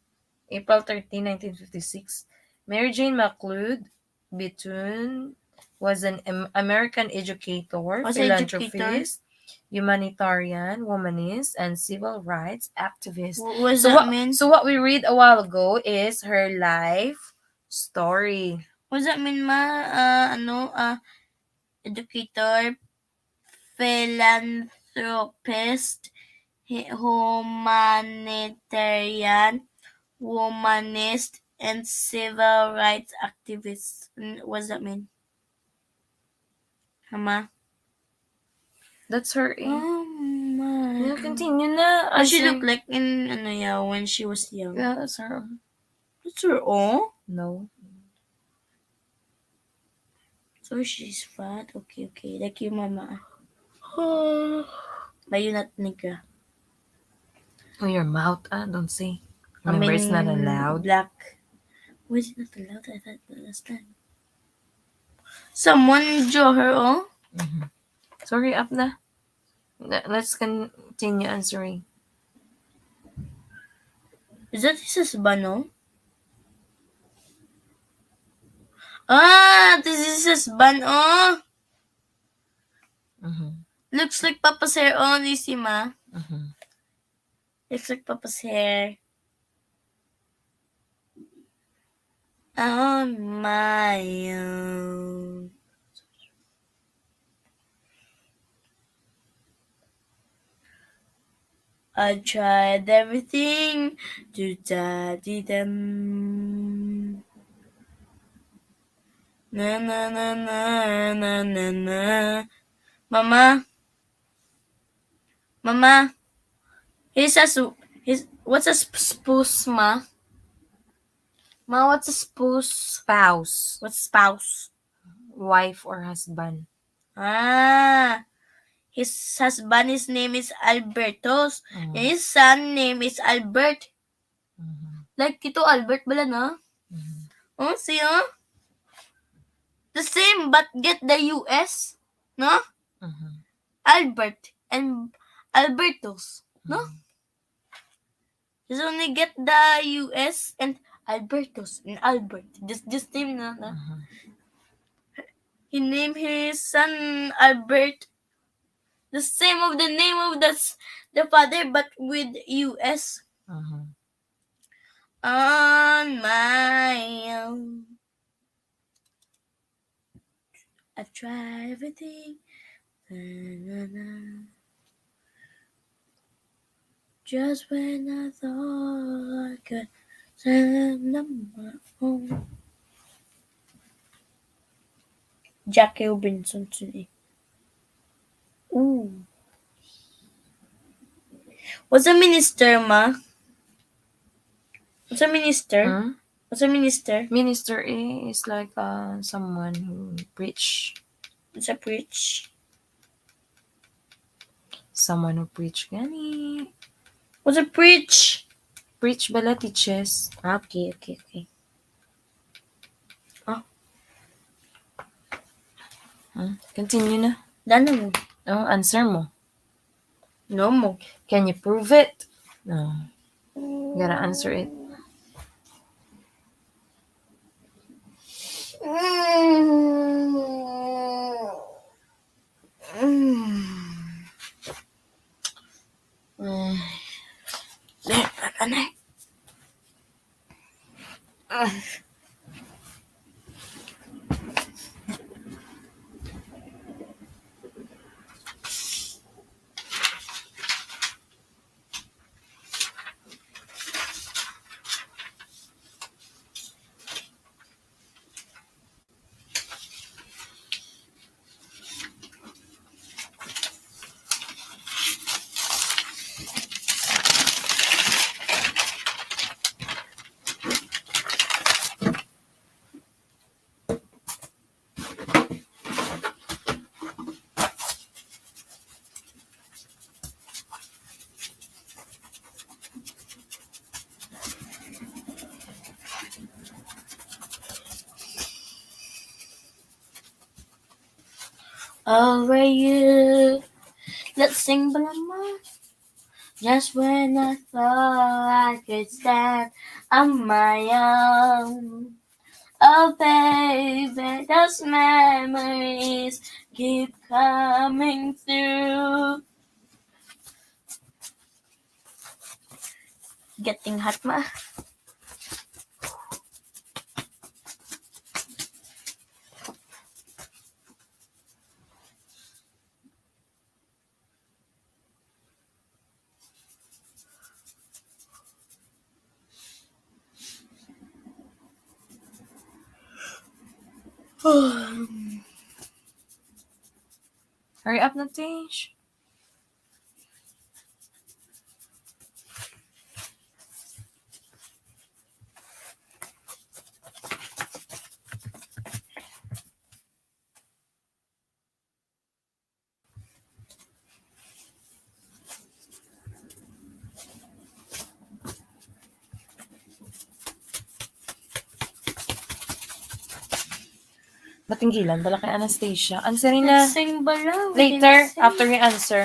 April 13, 1956. Mary Jane McLeod Bethune was an American educator, philanthropist, humanitarian, womanist, and civil rights activist. What does that mean? So what we read a while ago is her life story. What does that mean, ma? Educator, philanthropist, humanitarian, womanist, and civil rights activist. What does that mean? Mama? That's her. Oh my. Yeah, continue na. What she look like in when she was young? Yeah, that's her. That's her own? No. So she's fat? Okay. Like you, mama. But you're not nigga. Oh, your mouth. Don't say. Remember, it's not allowed. Black. Why is it not allowed? I thought last time. Someone draw her, Mm-hmm. Sorry, up na. Let's continue answering. Is that his husband, this is his husband, Mm-hmm. Looks like Papa's hair, you see, ma? Mm-hmm. Looks like Papa's hair. On my own. I tried everything to tidy them. Na na na na na na na. Mama, what's a spouse, ma? Ma, what's a spouse? Spouse. What's spouse? Wife or husband. His husband, his name is Albertos. Mm-hmm. And his son name is Albert. Mm-hmm. Like Tito Albert bala, no? Mm-hmm. See, the same, but get the US, no? Mm-hmm. Albert and Albertos, no? Mm-hmm. Just only get the US and Albertos and Albert. Just name, no? Mm-hmm. He named his son Albert. The same of the name of the father, but with US. Mm-hmm. On my own. I've tried everything. Na, na, na. Just when I thought I could stand on my own. Jackie Robinson today. Ooh. What's a minister, ma? What's a minister? Hmm? What's a minister? Minister is like someone who preach. What's a preach? Someone who preach gani. What's a preach? Preach bala teaches. Okay. Continue na. Dano mo. Oh, answer mo. No mo. Can you prove it? No. You gotta answer it. Over you. Let's sing Balama. Just when I thought I could stand on my own. Oh baby, those memories keep coming through. Getting hot, ma. Hurry up na, Tish. Batinggilan pala kay Anastasia. Answerin na. Let's sing Bala. Later, after you answer.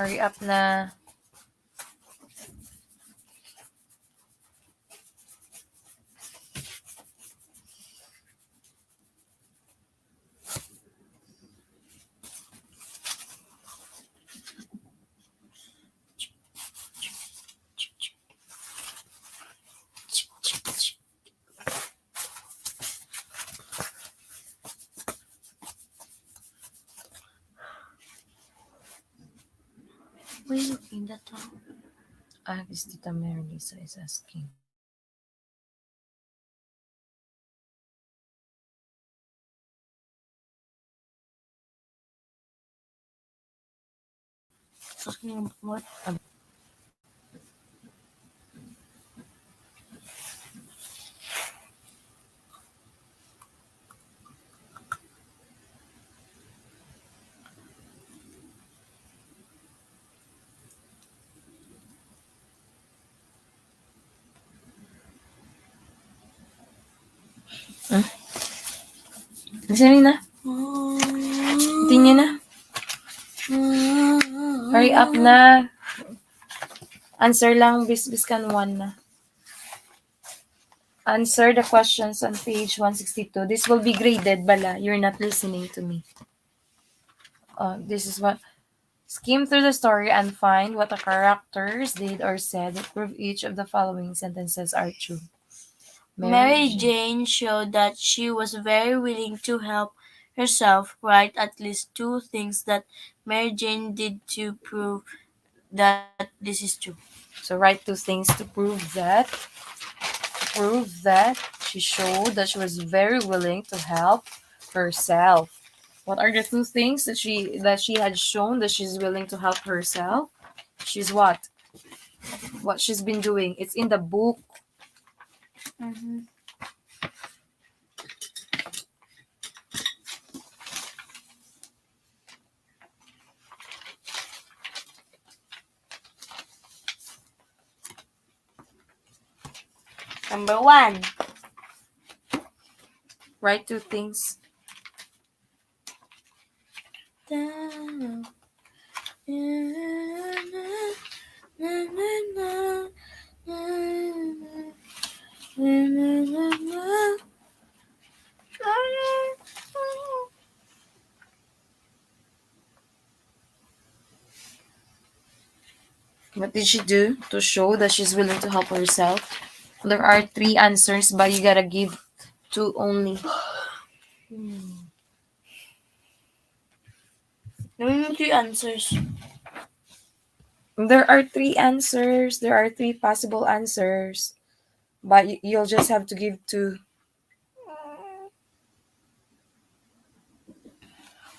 Hurry up na. Why are you looking that up? Is Tita Mary Lisa is asking. Asking what? Answerin na. Continue na. Hurry up na. Answer lang, bis kan one na. Answer the questions on page 162. This will be graded, Bala. You're not listening to me. This is what. Skim through the story and find what the characters did or said that prove each of the following sentences are true. Mary Jane showed that she was very willing to help herself. Write at least two things that Mary Jane did to prove that this is true. So write two things to prove that she showed that she was very willing to help herself. What are the two things that she had shown that she's willing to help herself? She's what? What she's been doing. It's in the book. Mm-hmm. Number one. Write two things. What did she do to show that she's willing to help herself? There are three answers, but you gotta give two only. Naming three answers. There are three answers. There are three possible answers, but you'll just have to give two.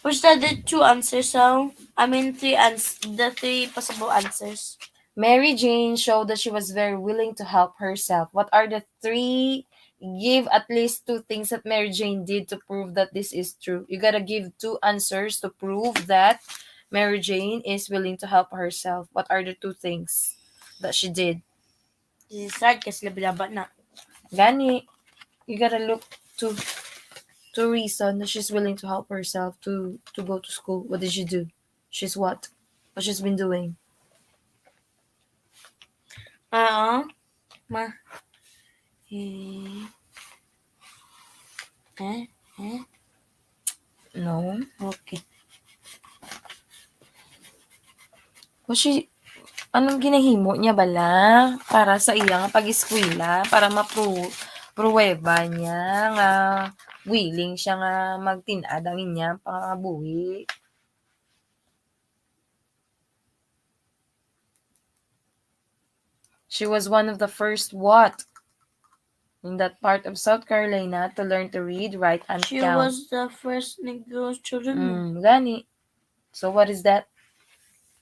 Which are the two answers? So I mean the three possible answers. Mary Jane showed that she was very willing to help herself. What are the three? Give at least two things that Mary Jane did to prove that this is true. You gotta give two answers to prove that Mary Jane is willing to help herself. What are the two things that she did? This is hard kasi labi-laban na. Gani, you gotta look to reason that she's willing to help herself to go to school. What did she do? She's what? What she's been doing? Ma. Eh. No. Okay. What she anong ginahimo niya bala para sa iyang pag-eskwela para pruweba niya nga willing siya nga magtin-ad ang inyang pangabuhi. She was one of the first what? In that part of South Carolina to learn to read, write, and She count. was the first Negro children. Gani. So what is that?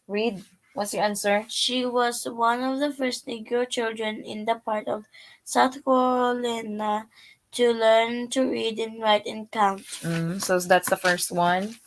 Read. What's your answer? She was one of the first Negro children in the part of South Carolina to learn to read and write and count. So that's the first one.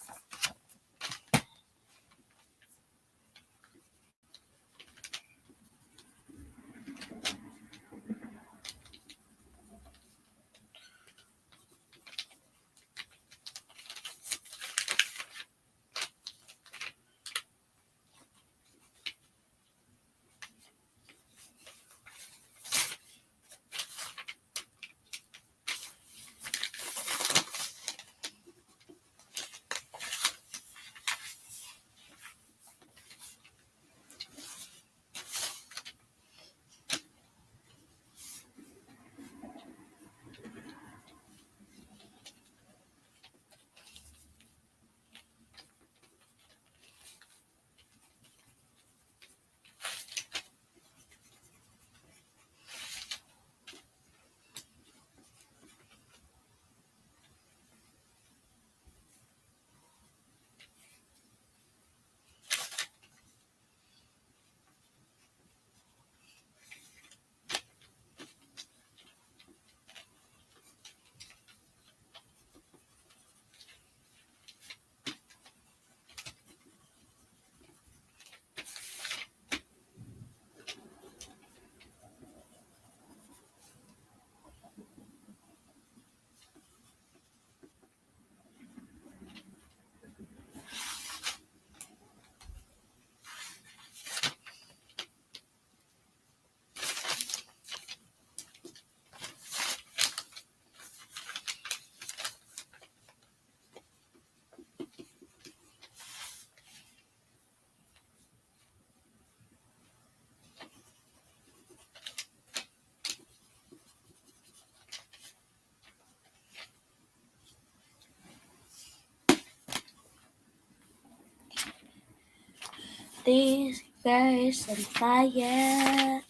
This girl is on fire.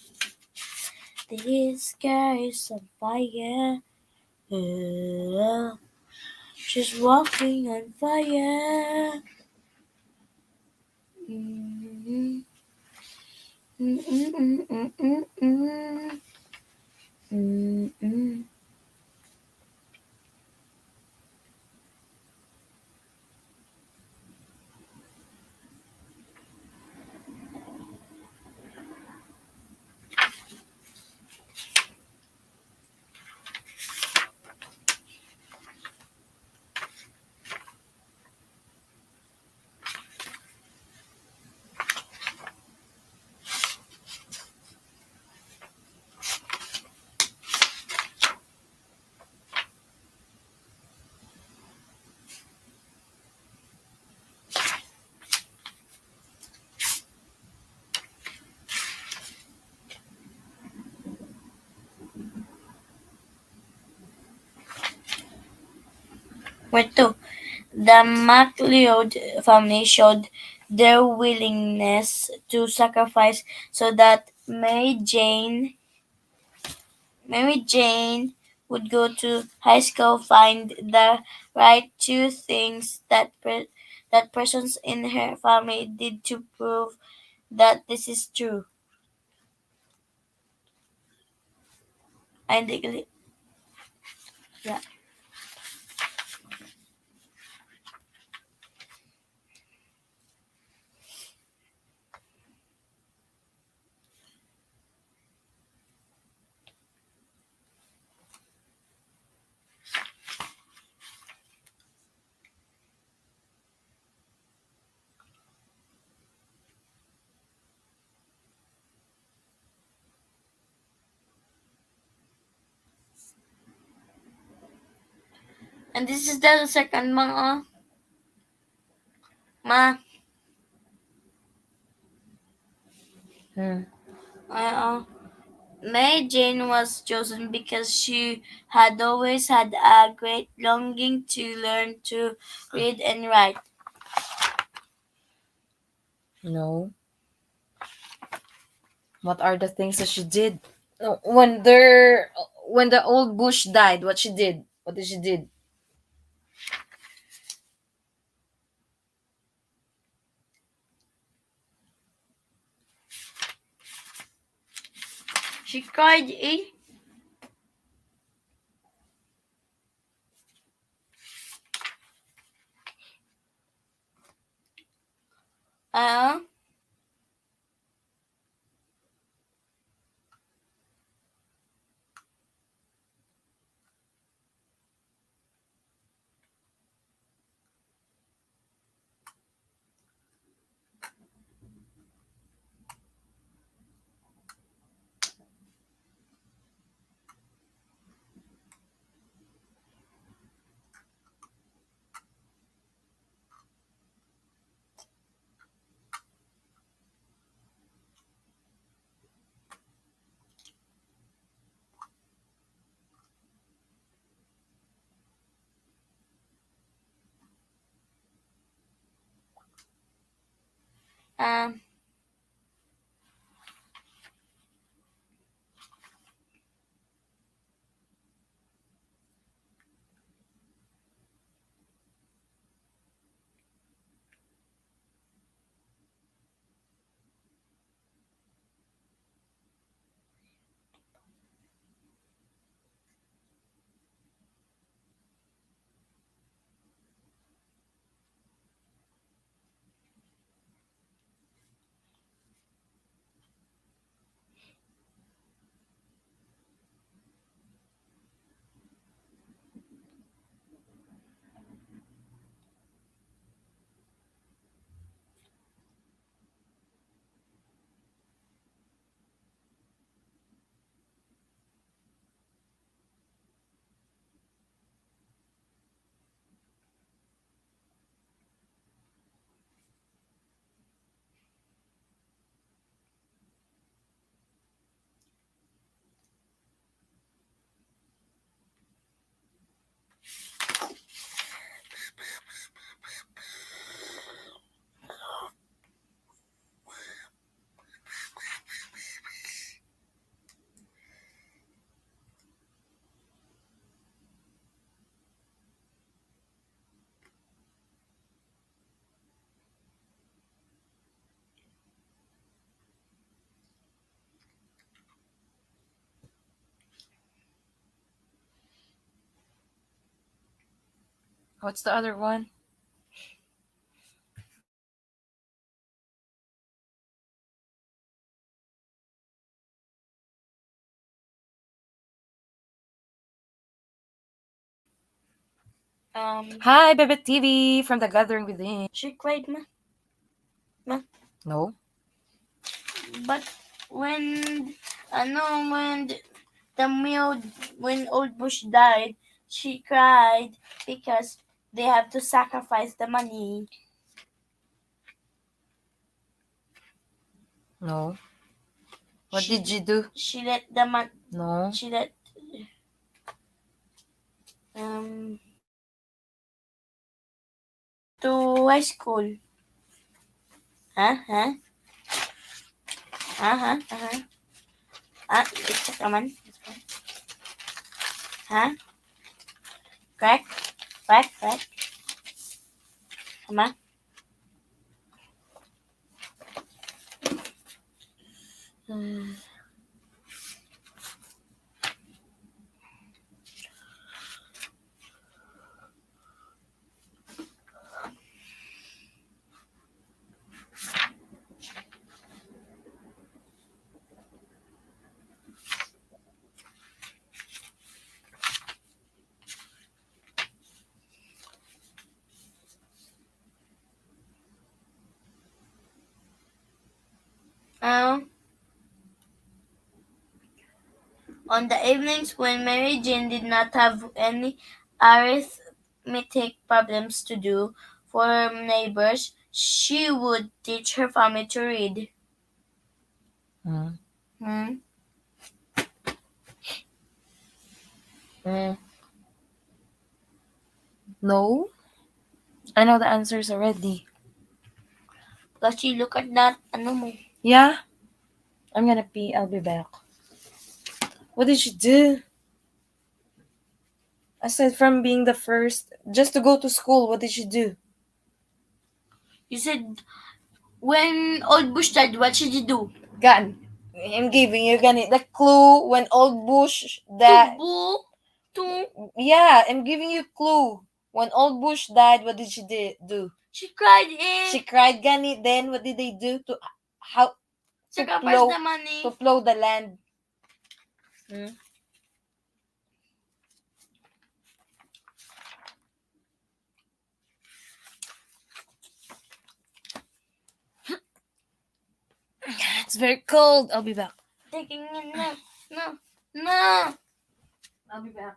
This girl is on fire. She's walking on fire. Mm-mm. Mm-mm, mm-mm, mm-mm. Mm-mm. Where to? The MacLeod family showed their willingness to sacrifice so that Mary Jane would go to high school, find the right two things that persons in her family did to prove that this is true. And yeah. And this is the second mga ma. Hmm. Uh, Mary Jane was chosen because she had always had a great longing to learn to read and write. No. What are the things that she did? No, when the old Bush died, what she did? What did she did? She cried, eh? Uh, um, What's the other one? Hi, Bebe TV from the Gathering Within. She cried, ma. No. But when, when the meal, when Old Bush died, she cried because they have to sacrifice the money. No. What did you do? She let the money. No. She let um to high school. Huh? It's a common. Huh? Crack. Come on. On the evenings when Mary Jane did not have any arithmetic problems to do for her neighbors, she would teach her family to read. Mm. Hmm? No. I know the answers already. Because you look at that, Yeah. I'm gonna pee. I'll be back. What did you do? Aside from being the first, just to go to school, what did you do? You said, when Old Bush died, what should you do? Gan. I'm giving you the clue when Old Bush that. Yeah, I'm giving you clue. When Old Bush died, what did she do? She cried She cried gani. Then what did they do to how sacrifice the money. to plow the land? It's very cold. I'll be back. Taking a nap. No. I'll be back.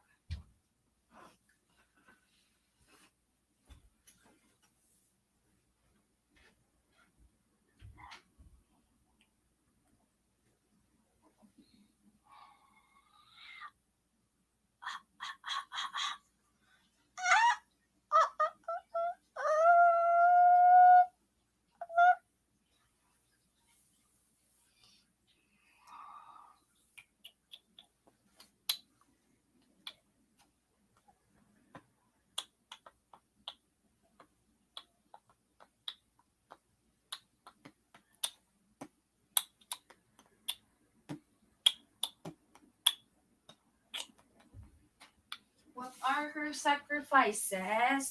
What are her sacrifices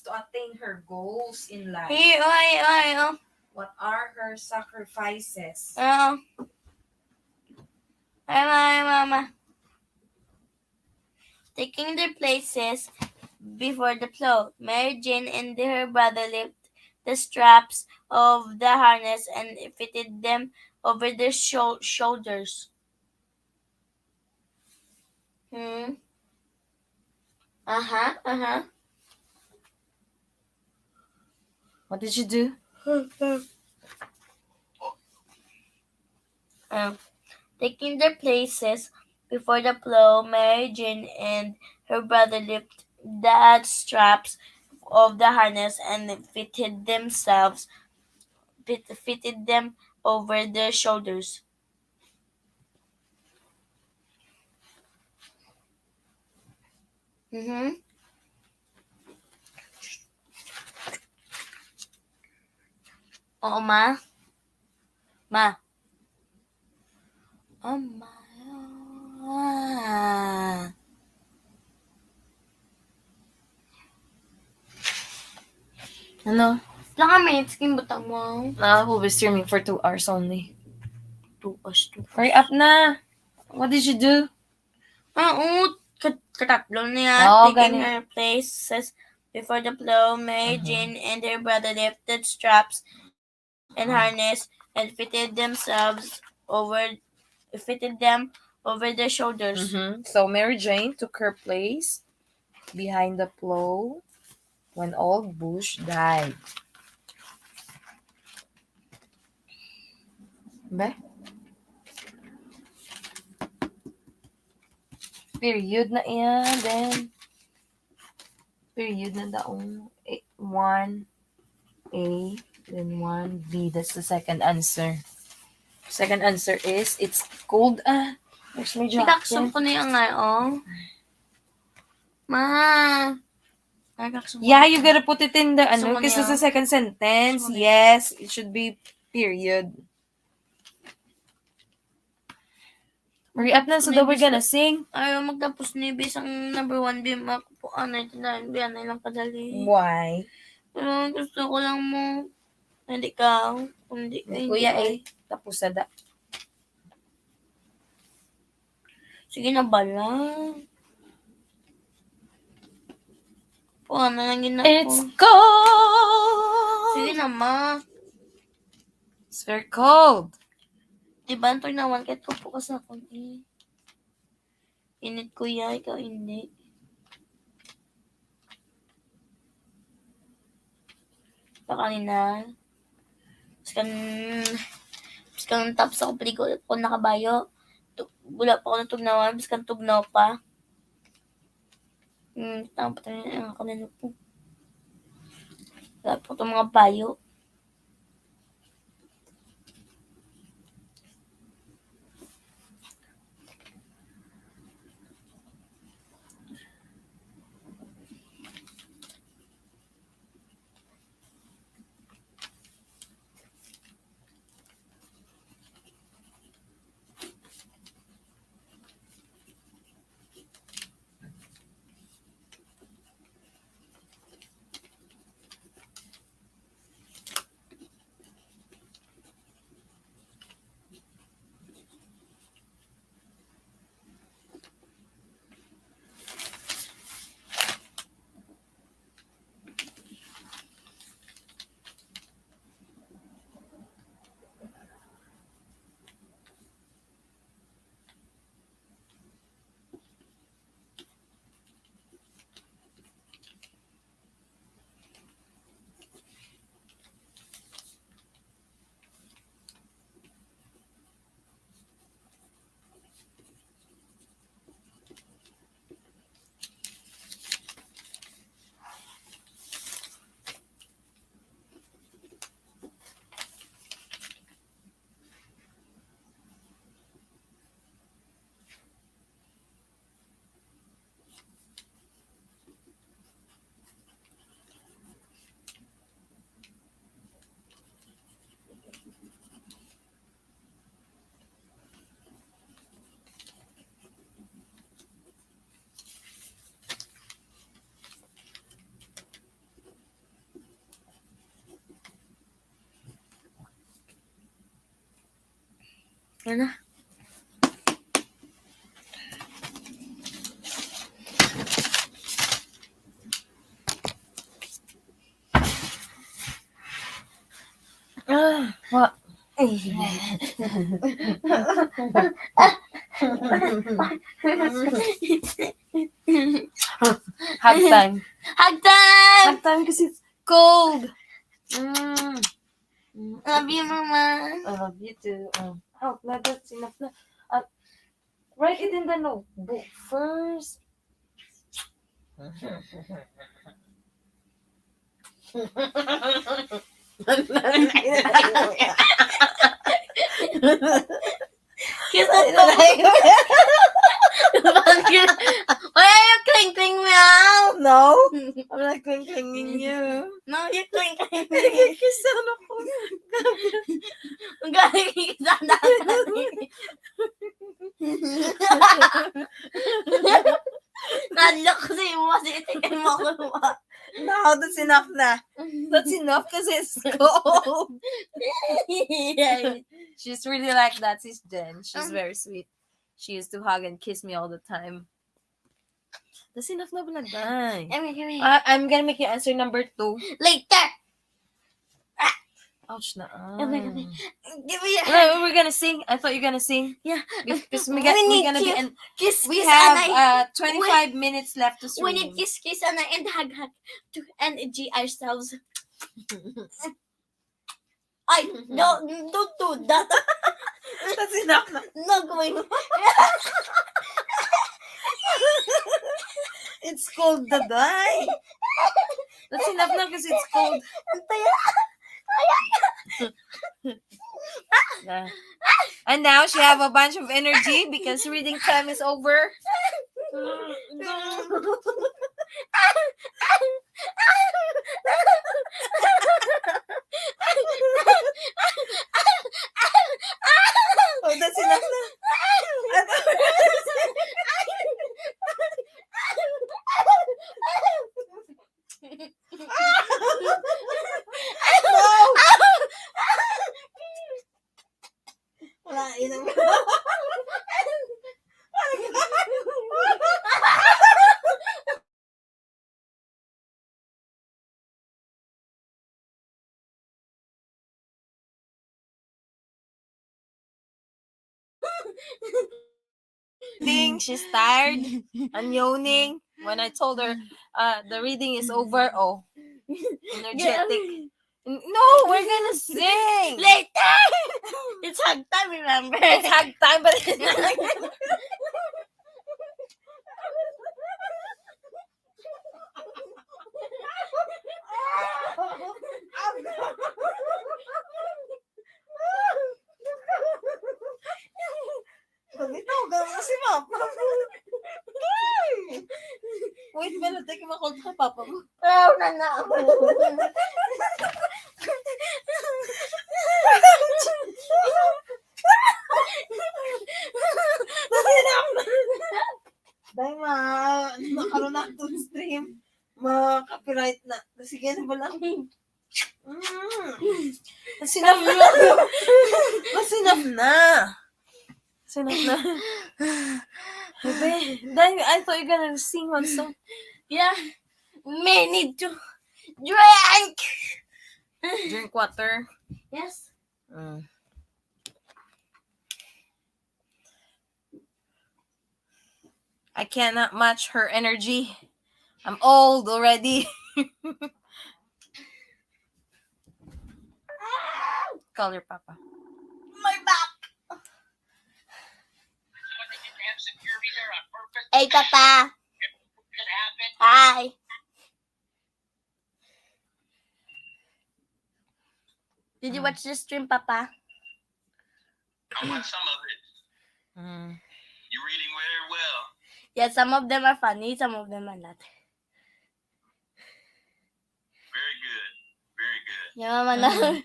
to attain her goals in life? What are her sacrifices? Mama. Taking their places before the plow, Mary Jane and her brother lifted the straps of the harness and fitted them over their shoulders. What did you do? Taking their places before the plow, Mary Jane and her brother lifted the straps of the harness and fitted them over their shoulders. Oo, ma. Oh, ma. Ano? Ilang ka minutes king butang mo? We'll be streaming for 2 hours only. 2 hours. Hurry up na! What did you do? Katatlo na yan. Oo, Taking ganun. her places before the plow, Mary Jane and her brother lifted straps and harness and fitted them over their shoulders. So Mary Jane took her place behind the plow when old Bush died. Ba? Period na yan. Then, period na daong 1 A, then 1 B. That's the second answer. Second answer is, it's cold. There's my Ikaksom jacket. ko na yung ngayon. Ma. Yeah, you gotta put it in the, Gusto mo because it's niya? the second sentence. Gusto mo Yes, it should be period. Hurry up na, so that we're gonna sing. Ayaw magtapos ni bis ang number 1 B. Makupuan na ito na. Biyan na lang kadali. Why? Pero gusto ko lang mo. Hindi ka. Hindi ka. Kuya tapos na da. Sige na bala. Puan na lang ginako. It's cold! Sige na ma. It's very cold. Diba ito naman kahit pupo ka sa akin eh. Init kuya, ikaw hindi. Pa kanina. Biskan tapos ako paligo ako nakabayo. Bula pa ako ng tugnawan, biskan tugnaw pa. Tama pa tayo ang kanina po. Wala po itong mga bayo. Yan na. What? Hug time. Hug time! Hug time because it's cold. Love you, mama. I love you too. Oh, no, that's enough na. Write it in the notebook first. Kiss ko to. Why are you cling meow? No, I'm not clinging you. No, you cling. Kisan ako. Ang galing kita Nadlock kasi mo kasi itikin mo ako. No, that's enough na. That's enough because it's cold. Yeah. She's really like that, Sis Jen. She's very sweet. She used to hug and kiss me all the time. That's enough na balagay. I'm gonna make you answer number 2. Later. Ouch na. Give me a No, we're gonna sing. I thought you're gonna sing. Yeah. Because We we're need gonna be kiss, and kiss, we kiss, have 25 minutes left to we need stream. kiss, kiss, and hug, hug to energy ourselves. I don't do that. That's enough na. Not going. It's cold na die. That's enough na because it's cold. Yeah. And now she have a bunch of energy because reading time is over. Oh, that's enough na. Wala, inom. She's tired and yawning. When I told her the reading is over, oh, energetic. No, we're gonna sing. Later. It's hug time, remember? It's hug time, but Ito, si Papa. Wait, Bella, take mo call ka Papa mo. Oh, na. Dahil nakaroon na itong stream. Ma-copyright na. Sige na ba lang? That's enough na. That's enough na. That's enough na. Bebe, dahil I thought you're gonna sing one song. Yeah. May need to drink. Drink water. Yes. I cannot match her energy. I'm old already. Call your papa. My back. Hey, Papa. Hi. Did you watch the stream, Papa? I watched some of it. You're reading very well. Yeah, some of them are funny, some of them are not. Very good. Very good. Yeah, Mama. Now.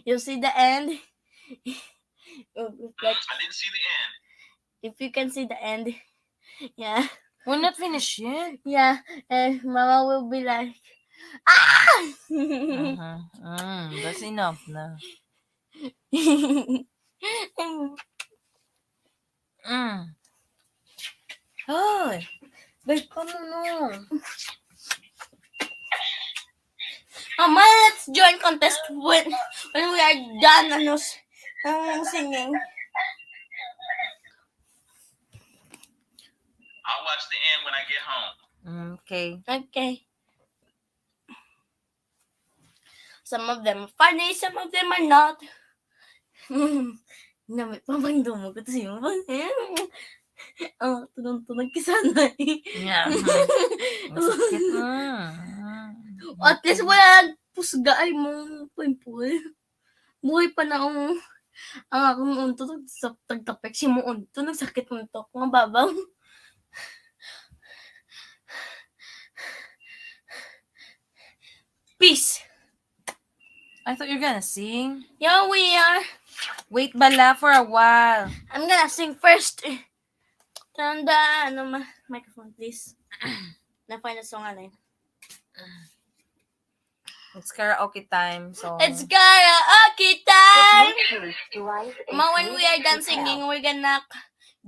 You see the end? Like, I didn't see the end. if you can see the end, yeah. We're not finished yet. Yeah, and Mama will be like, ah! That's enough na. Ay, babe, come no. Mama, let's join contest when we are done singing. I'll watch the end when I get home. Okay. Okay. Some of them are funny, some of them are not. Namit pa bang dumugot si mo? Oh, tunong-tunong kisanay. Yeah. Masakit. At least wala pusga ay mo pimple. Buhay pa na ang akong unto sa tagtapek si mo unto nagsakit mo to nga babaw. Peace. I thought you were gonna sing. Yeah, we are. Wait bala for a while. I'm gonna sing first. Tanda, microphone please. Na-find a song alin. It's karaoke time, so It's karaoke time! Bluetooth device is Ma, when we are needed done to singing, pair. we're gonna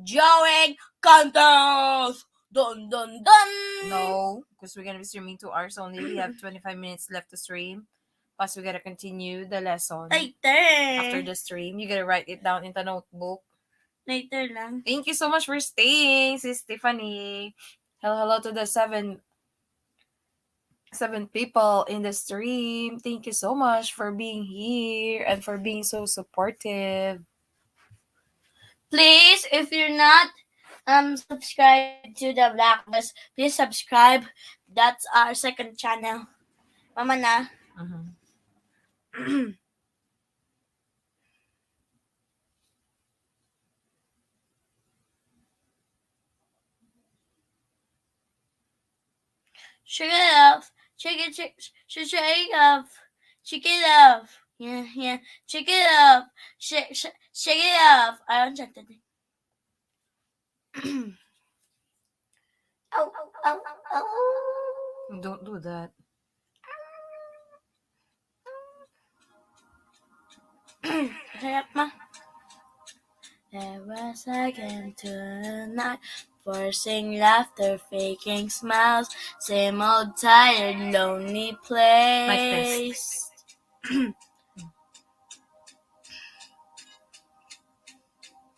drawing contest! Dun dun dun! no, because we're gonna be streaming 2 hours only. We have 25 minutes left to stream. Plus, we gotta continue the lesson. After Later. the stream, you gotta write it down in the notebook. Later lang. Thank you so much for staying, Sis Stephanie. Hello to the seven people in the stream. Thank you so much for being here and for being so supportive. Please, if you're not subscribed to the Black Bus, please subscribe. That's our second channel. Mama na. Shake it off. Shake it off. Shake it off. Yeah. Shake it off. Shake it off. I don't check that. Oh. Don't do that. Sarap ma. There was again tonight, forcing laughter, faking smiles, same old tired, lonely place.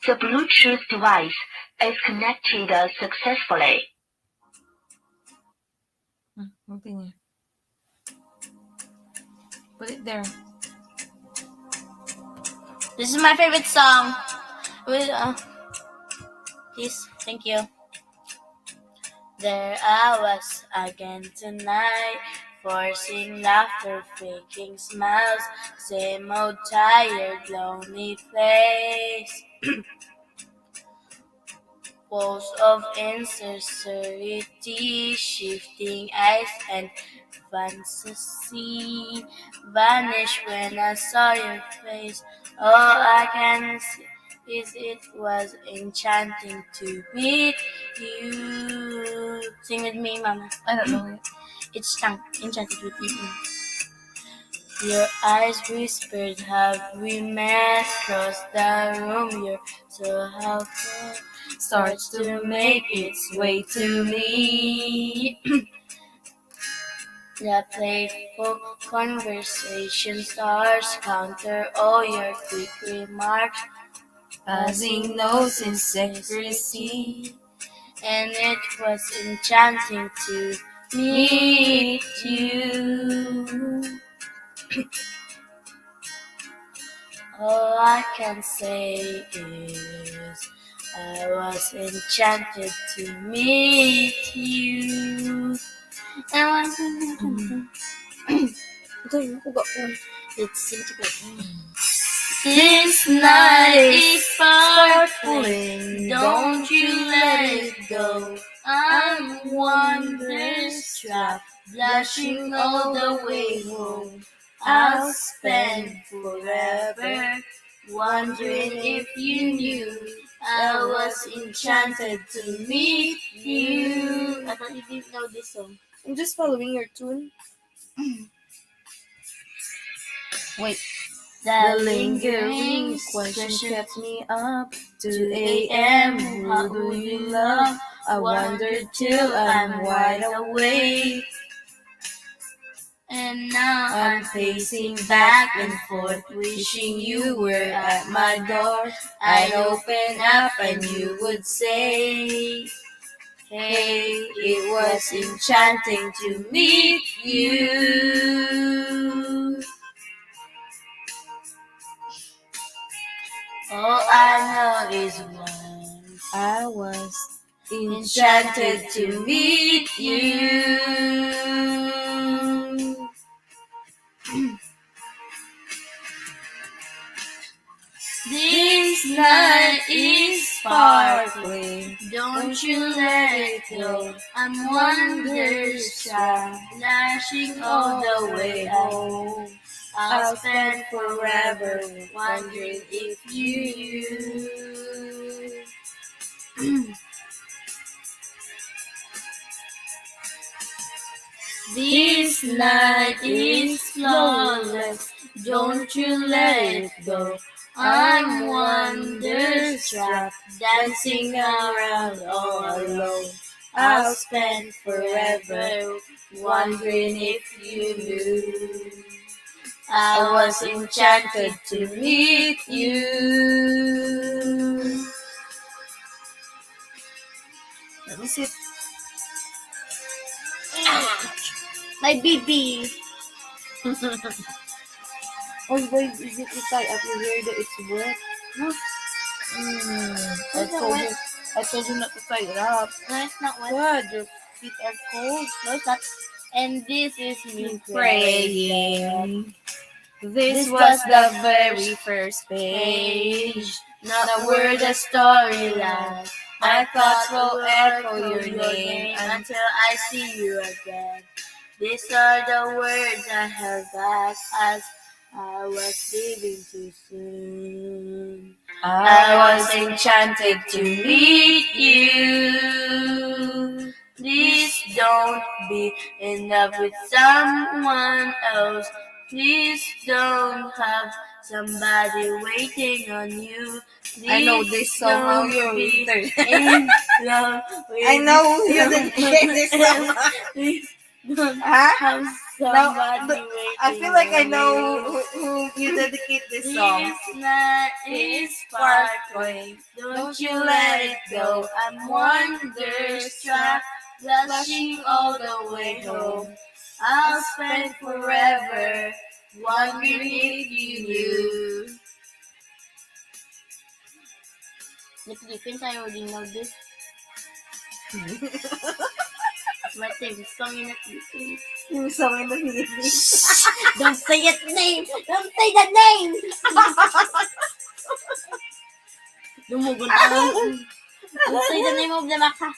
The Bluetooth device is connected successfully. Continue. Put it there. This is my favorite song. Please, thank you. There I was again tonight, forcing laughter, faking smiles, same old tired, lonely place. Walls of insincerity, shifting eyes and fantasy vanish when I saw your face. All I can see is it was enchanting to meet you. Sing with me, Mama. I don't know it. It's enchanted with you. Your eyes whispered, have we met? Across the room, you're so helpful. Starts to make its way to me. The playful conversation starts, counter all your quick remarks, passing notes in secrecy. And it was enchanting to meet you. All I can say is I was enchanted to meet you. Let's sing together. This night is sparkling, don't you let it go. I'm wonderstruck, blushing all the way home. I'll spend forever wondering if you knew I was enchanted to meet you. I thought you didn't know this song. I'm just following your tune. Wait. The lingering question kept me up 2 a.m. Who do you love? I wondered till I'm wide awake. And now I'm pacing back and forth, wishing you were at my door. I'd open up and you would say, hey, it was enchanting to meet you. all I know is once I was enchanted to meet you. This night is Sparkling, don't you let it go. I'm wonderstruck, flashing all the way home. I'll spend forever wondering if you This night is flawless, don't you let it go. I'm wonderstruck, dancing around all alone. I'll spend forever wondering if you knew. I was enchanted to meet you. Let me see. My baby. Oh, wait, is it tie up your hair that it's wet? No. I told you not to tie it up. No, it's not wet. God, your feet are cold. No, it's not. And this is me Praying. This This was was the the very first page. page, not a word, a storyline. My thoughts will echo your name until I see you again. These are the words I held back as I was leaving too soon. I was enchanted to meet you. Please don't be in love with someone else. Please don't have somebody waiting on you. Please I know this song. How don't you're be with in love with I know you didn't hear this someone song. else. Please don't Huh? have No, somebody but waiting I feel like I on know you. who you dedicate this song. This night is sparkling. Don't you let it go. I'm wonderstruck, blushing all the way home. I'll spend forever wondering if you knew. The Philippines, I already know this. My favorite song in the Philippines. Yung song in the Philippines. Don't say its name! Don't say the name! Lumugon ako. Don't say the name of the maka.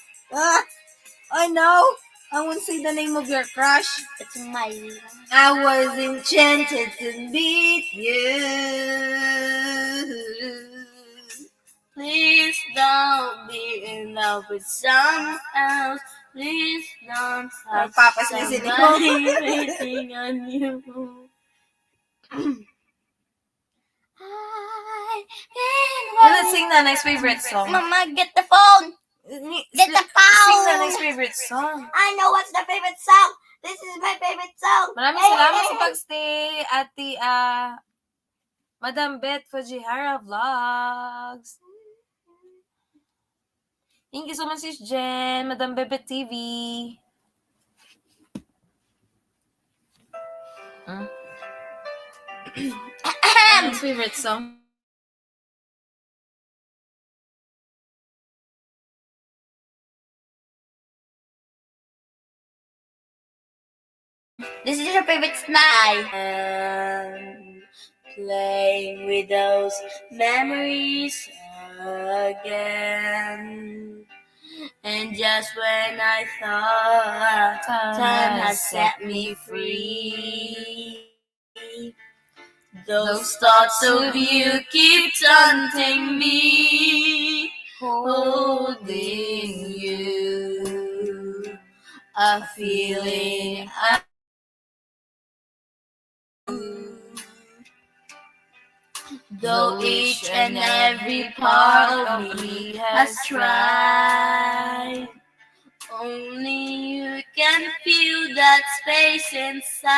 I know. I won't say the name of your crush. It's my. I was enchanted to meet you. Please don't be in love with someone else. Please don't have Papa's listening. somebody waiting on you. Let's sing Nanay's favorite song. Mama, get the phone. Get the phone. Sing Nanay's favorite song. I know what's the favorite song. This is my favorite song. Maraming salamat sa pagstay at Madam Beth Fujihara Vlogs. Thank you so much, Sis Jen, Madam Bebet TV. Nanay's favorite song. This is your favorite snack. Playing with those memories again. And just when I thought time has set me free, those thoughts of you keep taunting me, holding you, a feeling though each and every part of me has tried. Only you can feel that space inside.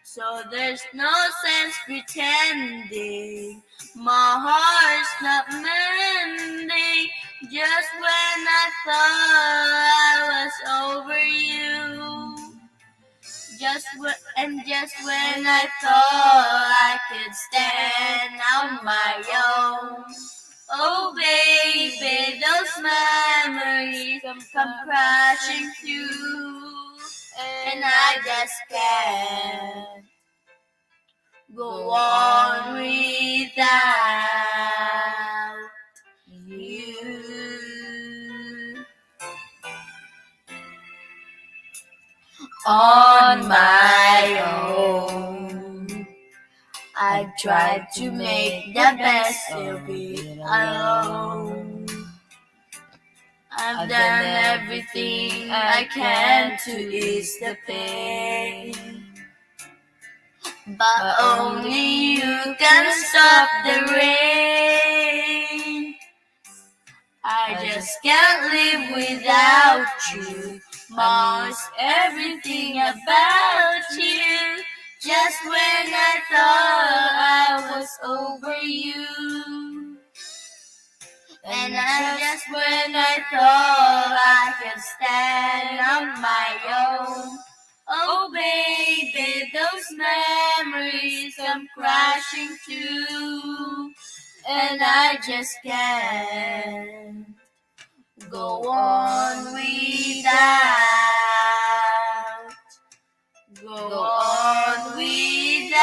So there's no sense pretending my heart's not mending. Just when I thought I was over you. Just when I thought I could stand on my own. Oh baby, those memories come crashing through, and I just can't go on without you. On my own, I tried to make the best of it alone. I've done everything I can to ease the pain, but only you can stop the rain. I just can't live without you. Most everything about you. Just when I thought I was over you, and just when I thought I could stand on my own. Oh baby, those memories come crashing through, and I just can't go on without, go on without.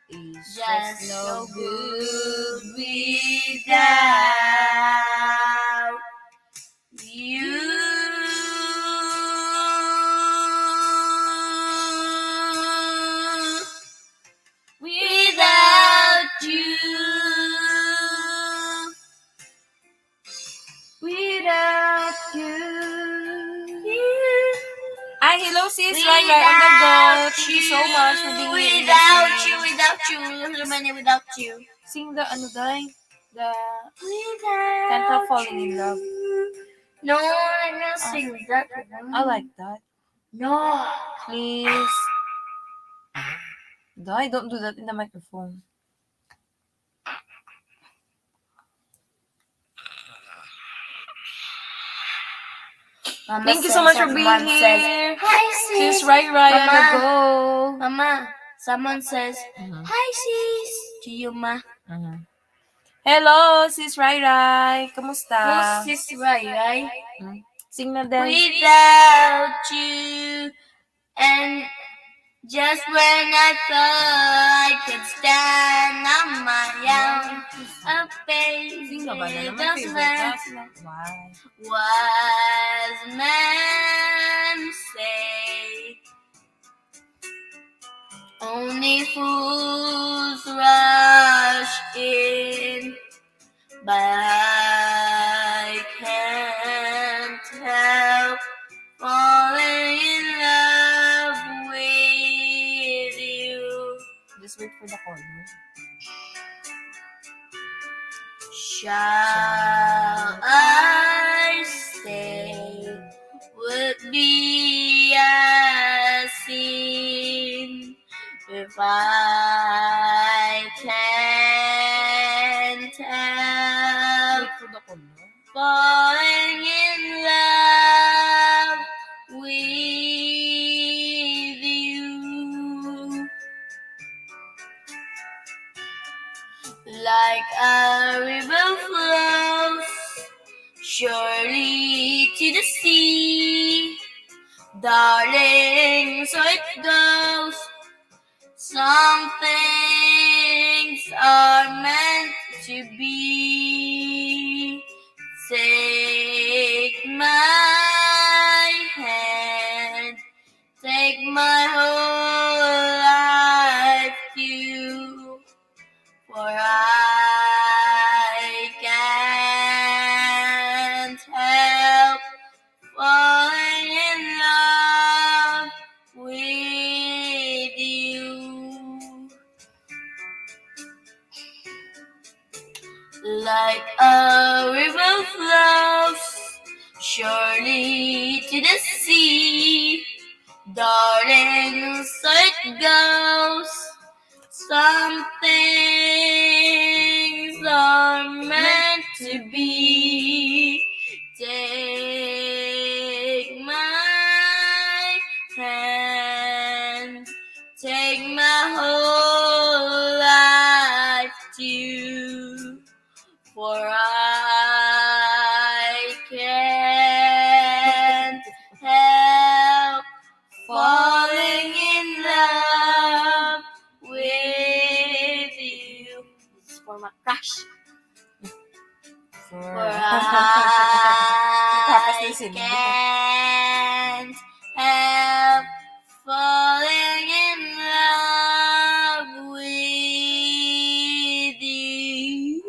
It's just no good without you. Without you. Without you. Hi, hello sis, right on the go. Thank you so much for being here. Without you, without you, without you. Sing the ano dai? The Without Kanta Falling in Love. No, I'm not sing that one. I like that. No. Please. Dai, don't do that in the microphone. Mama Thank you so much for being here. Hi, sis. Sis Rai Rai on the Mama. go. Mama, someone says, hi, sis. To you, ma. Hello, sis Rai Rai. Kamusta? Who's sis Rai? Sing na din. Without you, and just when I thought I could stand on my own, a Sing na ba na baby naman does favorite not us? Why? was men say. Only fools rush in, but I can't help falling in love with you. Just wait for the call. No? Shall I stay? Would be a sin if I can't help Wait for the call. No? falling in love with you. Like a river flows surely to the sea, darling, so it goes. Some things are meant to be. Take my hand, take my whole life too, for I can't help falling in love with you. Like a river flows surely to the sea, darling, so it goes. Some things are meant to be. Take my hand, take my whole life too, for I can't help falling in love with you. This is for my crush. For I can't help falling in love with you.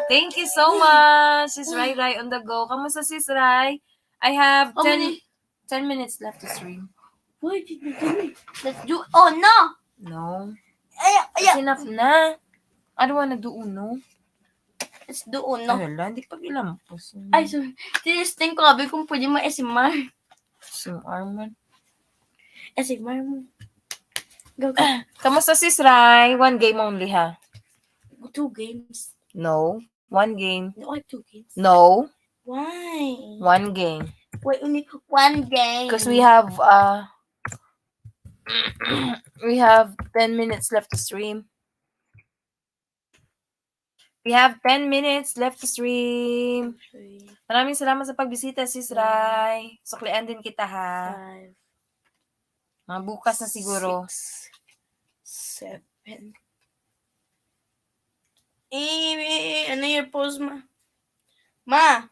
Thank you so much, Sis Rai Rai on the go. Kamusta, Sis Rai? I have How 10, many? 10 minutes left to stream. Why did you do it? Let's do. Oh no! No. Ay, That's enough na. I don't wanna do uno. Let's do uno. Ay, wala. Hindi pa gilampos. Ay, sorry. Tinisting ko sabi kung pwede mo SMR. So, Arman. SMR mo. Go, go. Kamusta, Sis Rai? One game only, ha? 2 games. No. One game. No, I have 2 games. No. Why? One game. Wait, only 1 game. Because we have we have 10 minutes left to stream. We have 10 minutes left to stream. Maraming salamat sa pagbisita, Sis Rai. Suklian din kita, ha? 5, Mga bukas na siguro. 6, 7. Ano yung pause, ma? Ma!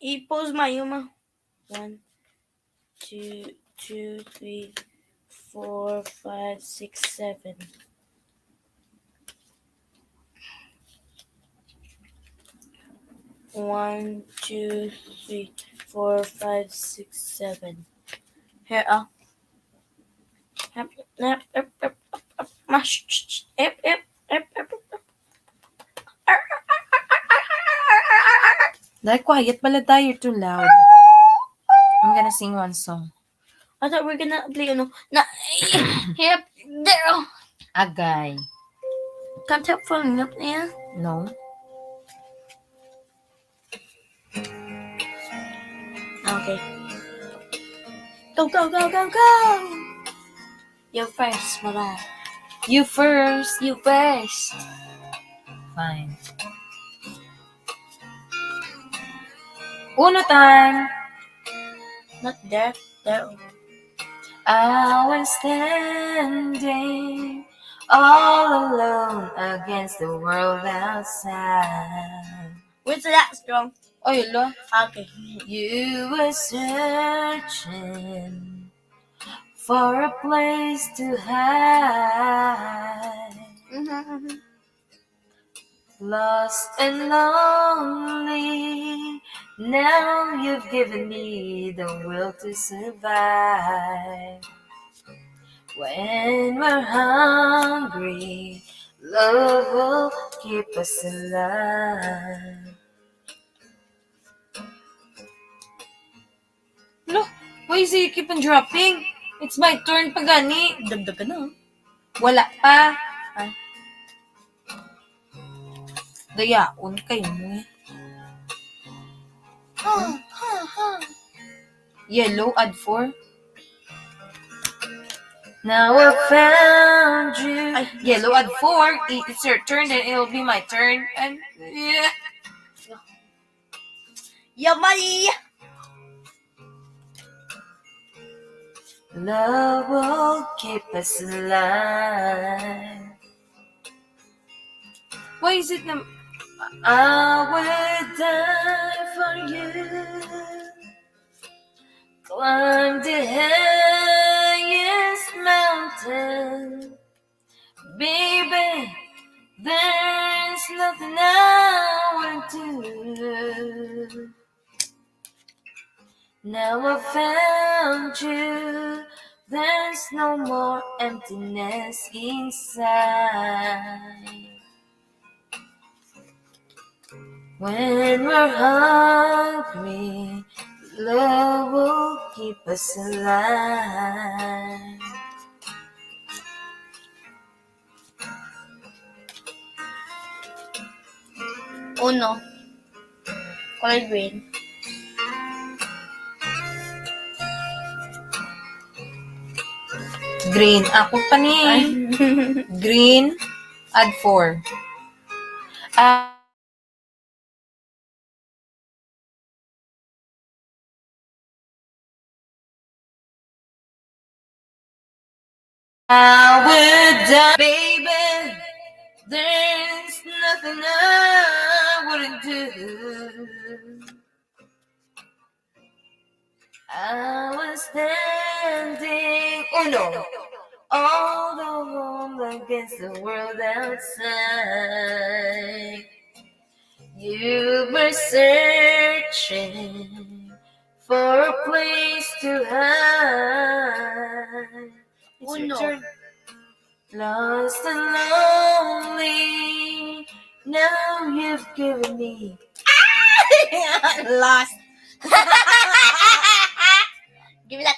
I-pause ma, yung ma. 1, 2, 3, 4, 5, 6, 7. 1, 2, 3, 4, 5, 6, 7. Here, Dahil quiet pala tayo, you're too loud. I'm gonna sing one song. I thought we were gonna play here, there. Agay. Can't help falling up there. No. Okay. Go, go, go, go, go! You first, Mama. You first. You first. Fine. Uno time. Not there, there. I was standing all alone against the world outside. Where's that strong? Oh, yun. Okay. You were searching for a place to hide. Lost and lonely, now you've given me the will to survive. When we're hungry, love will keep us alive. Look, why is it keep on dropping? It's my turn pa gani. Dagdag ka na. Wala pa. Ay. Dayaon kayo mo eh. Yellow, add 4. Now I found you. Yellow, add 4. It's your turn, then it'll be my turn. And yeah. Yamay! Love will keep us alive. Why is it I would die for you. Climb the highest mountain. Baby, there's nothing I wouldn't do. Now I found you. There's no more emptiness inside. When we're hungry, love will keep us alive. Uno. Color green. Green. Ako pa ni. Green. Add 4. I would die, baby. There's nothing I wouldn't do. I was standing, oh no, all alone alone against the world outside. You were searching for a place to hide. It's your Uno. turn. Lost and lonely, now you've given me. Lost. Give me that.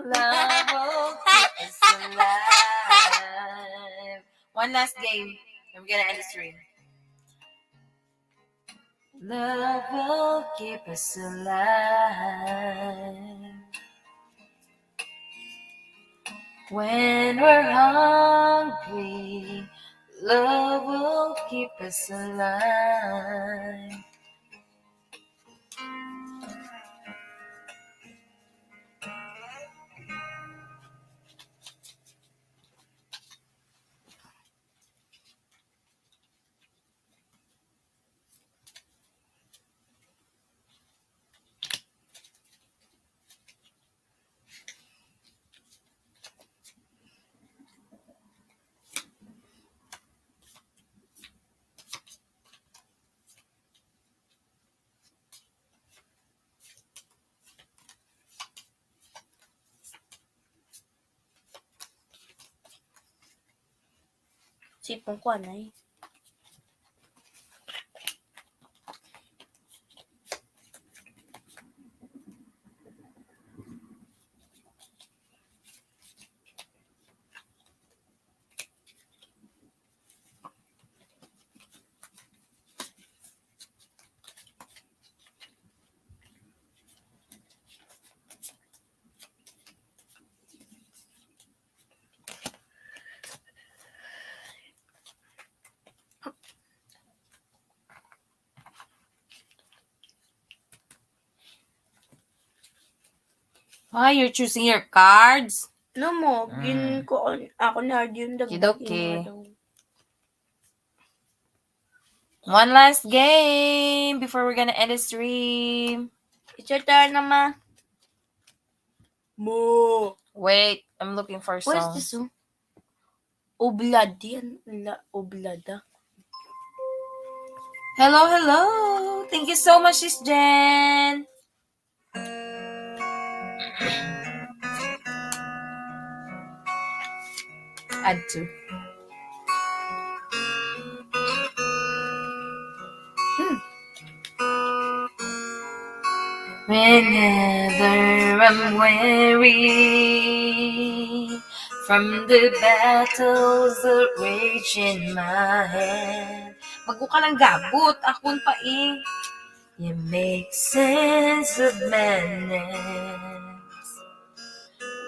Love will keep us alive. One last game. I'm gonna end the stream. Love will keep us alive. When we're hungry, love will keep us alive. Sipong ko, anay. Why you're choosing your cards? No mo, gin ko ako na yun Kidoki. One last game before we're gonna end the stream. It's your turn naman. Mo. Wait, I'm looking for What is songs. this? Oblad yan. Oblada. Hello, hello. Thank you so much, Sis Jen. Add to. Whenever I'm weary from the battles that rage in my head. Bago ka lang gabot, akon pa eh. You make sense of madness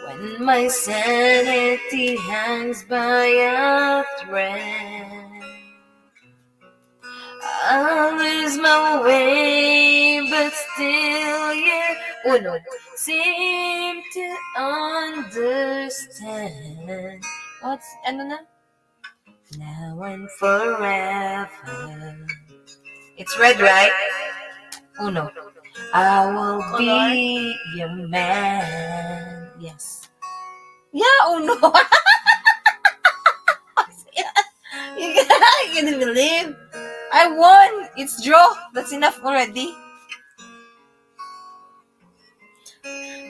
when my sanity hangs by a thread. I lose my way, but still you seem to understand. What's ano na? Now and forever. It's red, right? Uno. I will be your man. Yes. Yeah, Uno. You can't believe. I won! It's draw. That's enough already.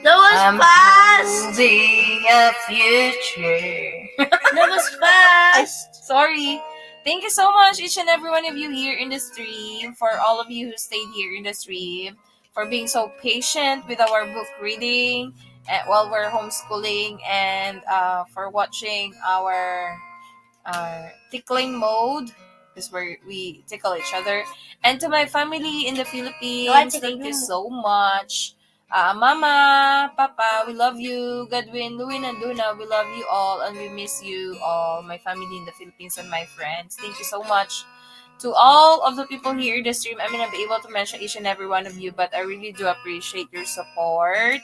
That was fast! Holding a future. That was fast! Sorry. Thank you so much, each and every one of you here in the stream, for all of you who stayed here in the stream, for being so patient with our book reading while we're homeschooling, and for watching our tickling mode, because we tickle each other. And to my family in the Philippines, thank you so much. Mama, Papa, we love you. Godwin, Luwin, and Duna, we love you all, and we miss you all. My family in the Philippines and my friends, thank you so much. To all of the people here in the stream, I'm gonna be able to mention each and every one of you, but I really do appreciate your support.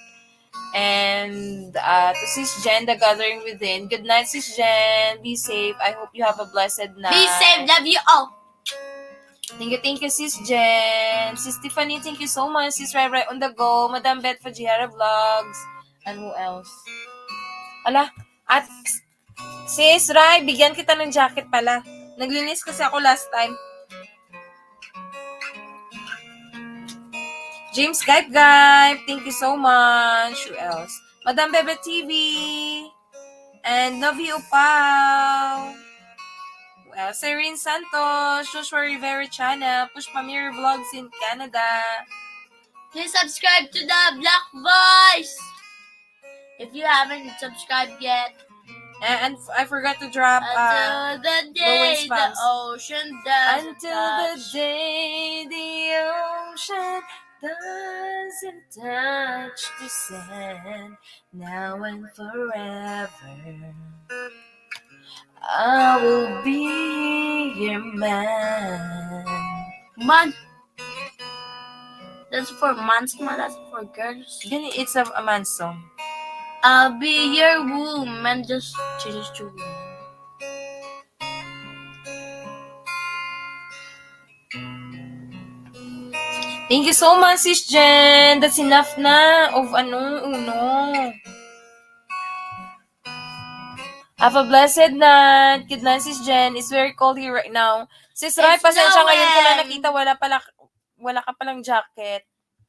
And to Sis Jen, the gathering within. Good night, Sis Jen. Be safe. I hope you have a blessed night. Be safe. Love you all. Thank you, Sis Jen. Sis Tiffany, thank you so much. Sis Rai on the go. Madam Beth Fajihara Vlogs. And who else? Ala, At sis, Rai, bigyan kita ng jacket pala. Naglinis kasi ako last time. James Gype, thank you so much. Who else? Madam Bebe TV. And Novi Upao. Who else? Irene Santos. Joshua Rivera Channel. Push Pamir Vlogs in Canada. Please subscribe to the Black Voice if you haven't subscribed yet. And I forgot to drop Until the day the spams. ocean doesn't Until the touch. day the ocean doesn't touch the sand, now and forever, I will be your man. Man. That's for months, man. That's for girls. It's a man's song. I'll be your woman. Just change to woman. Thank you so much, Sis Jen. That's enough na of uno. Have a blessed night. Good night, Sis Jen. It's very cold here right now. Sis Rai, It's pasensya ngayon ko na snowing. nakita wala ka palang jacket.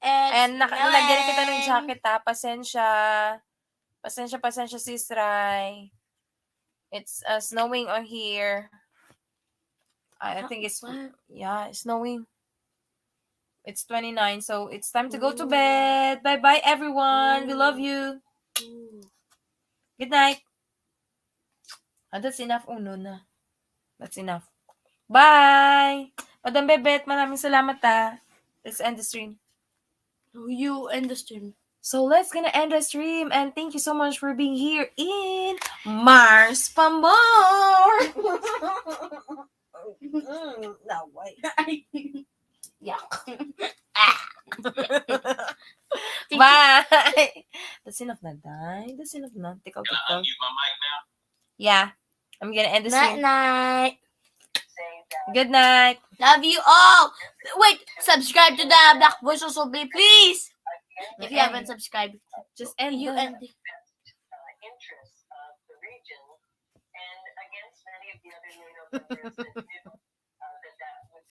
And nalagyan kita ng jacket ha. Pasensya. Pasensya, Sis Rai. It's snowing on here. I think it's, it's snowing. It's 29, so it's time to go to bed. Bye-bye, everyone. We love you. Good night. That's enough. Uno na. That's enough. Bye! Madam Bebet, maraming salamat ha. Let's end the stream. You end the stream. So let's gonna end the stream, and thank you so much for being here in Mars pa more. No way. Yuck. Bye. That's enough na, Day. That's enough na. Take out the phone. Unmute my mic now. Yeah. I'm gonna end the Night stream. night. Good night. Love you all. Wait, subscribe to the Black Voice also, please. If you haven't subscribed, Just end you the- end. Interests of the region and against many of the other NATO members that do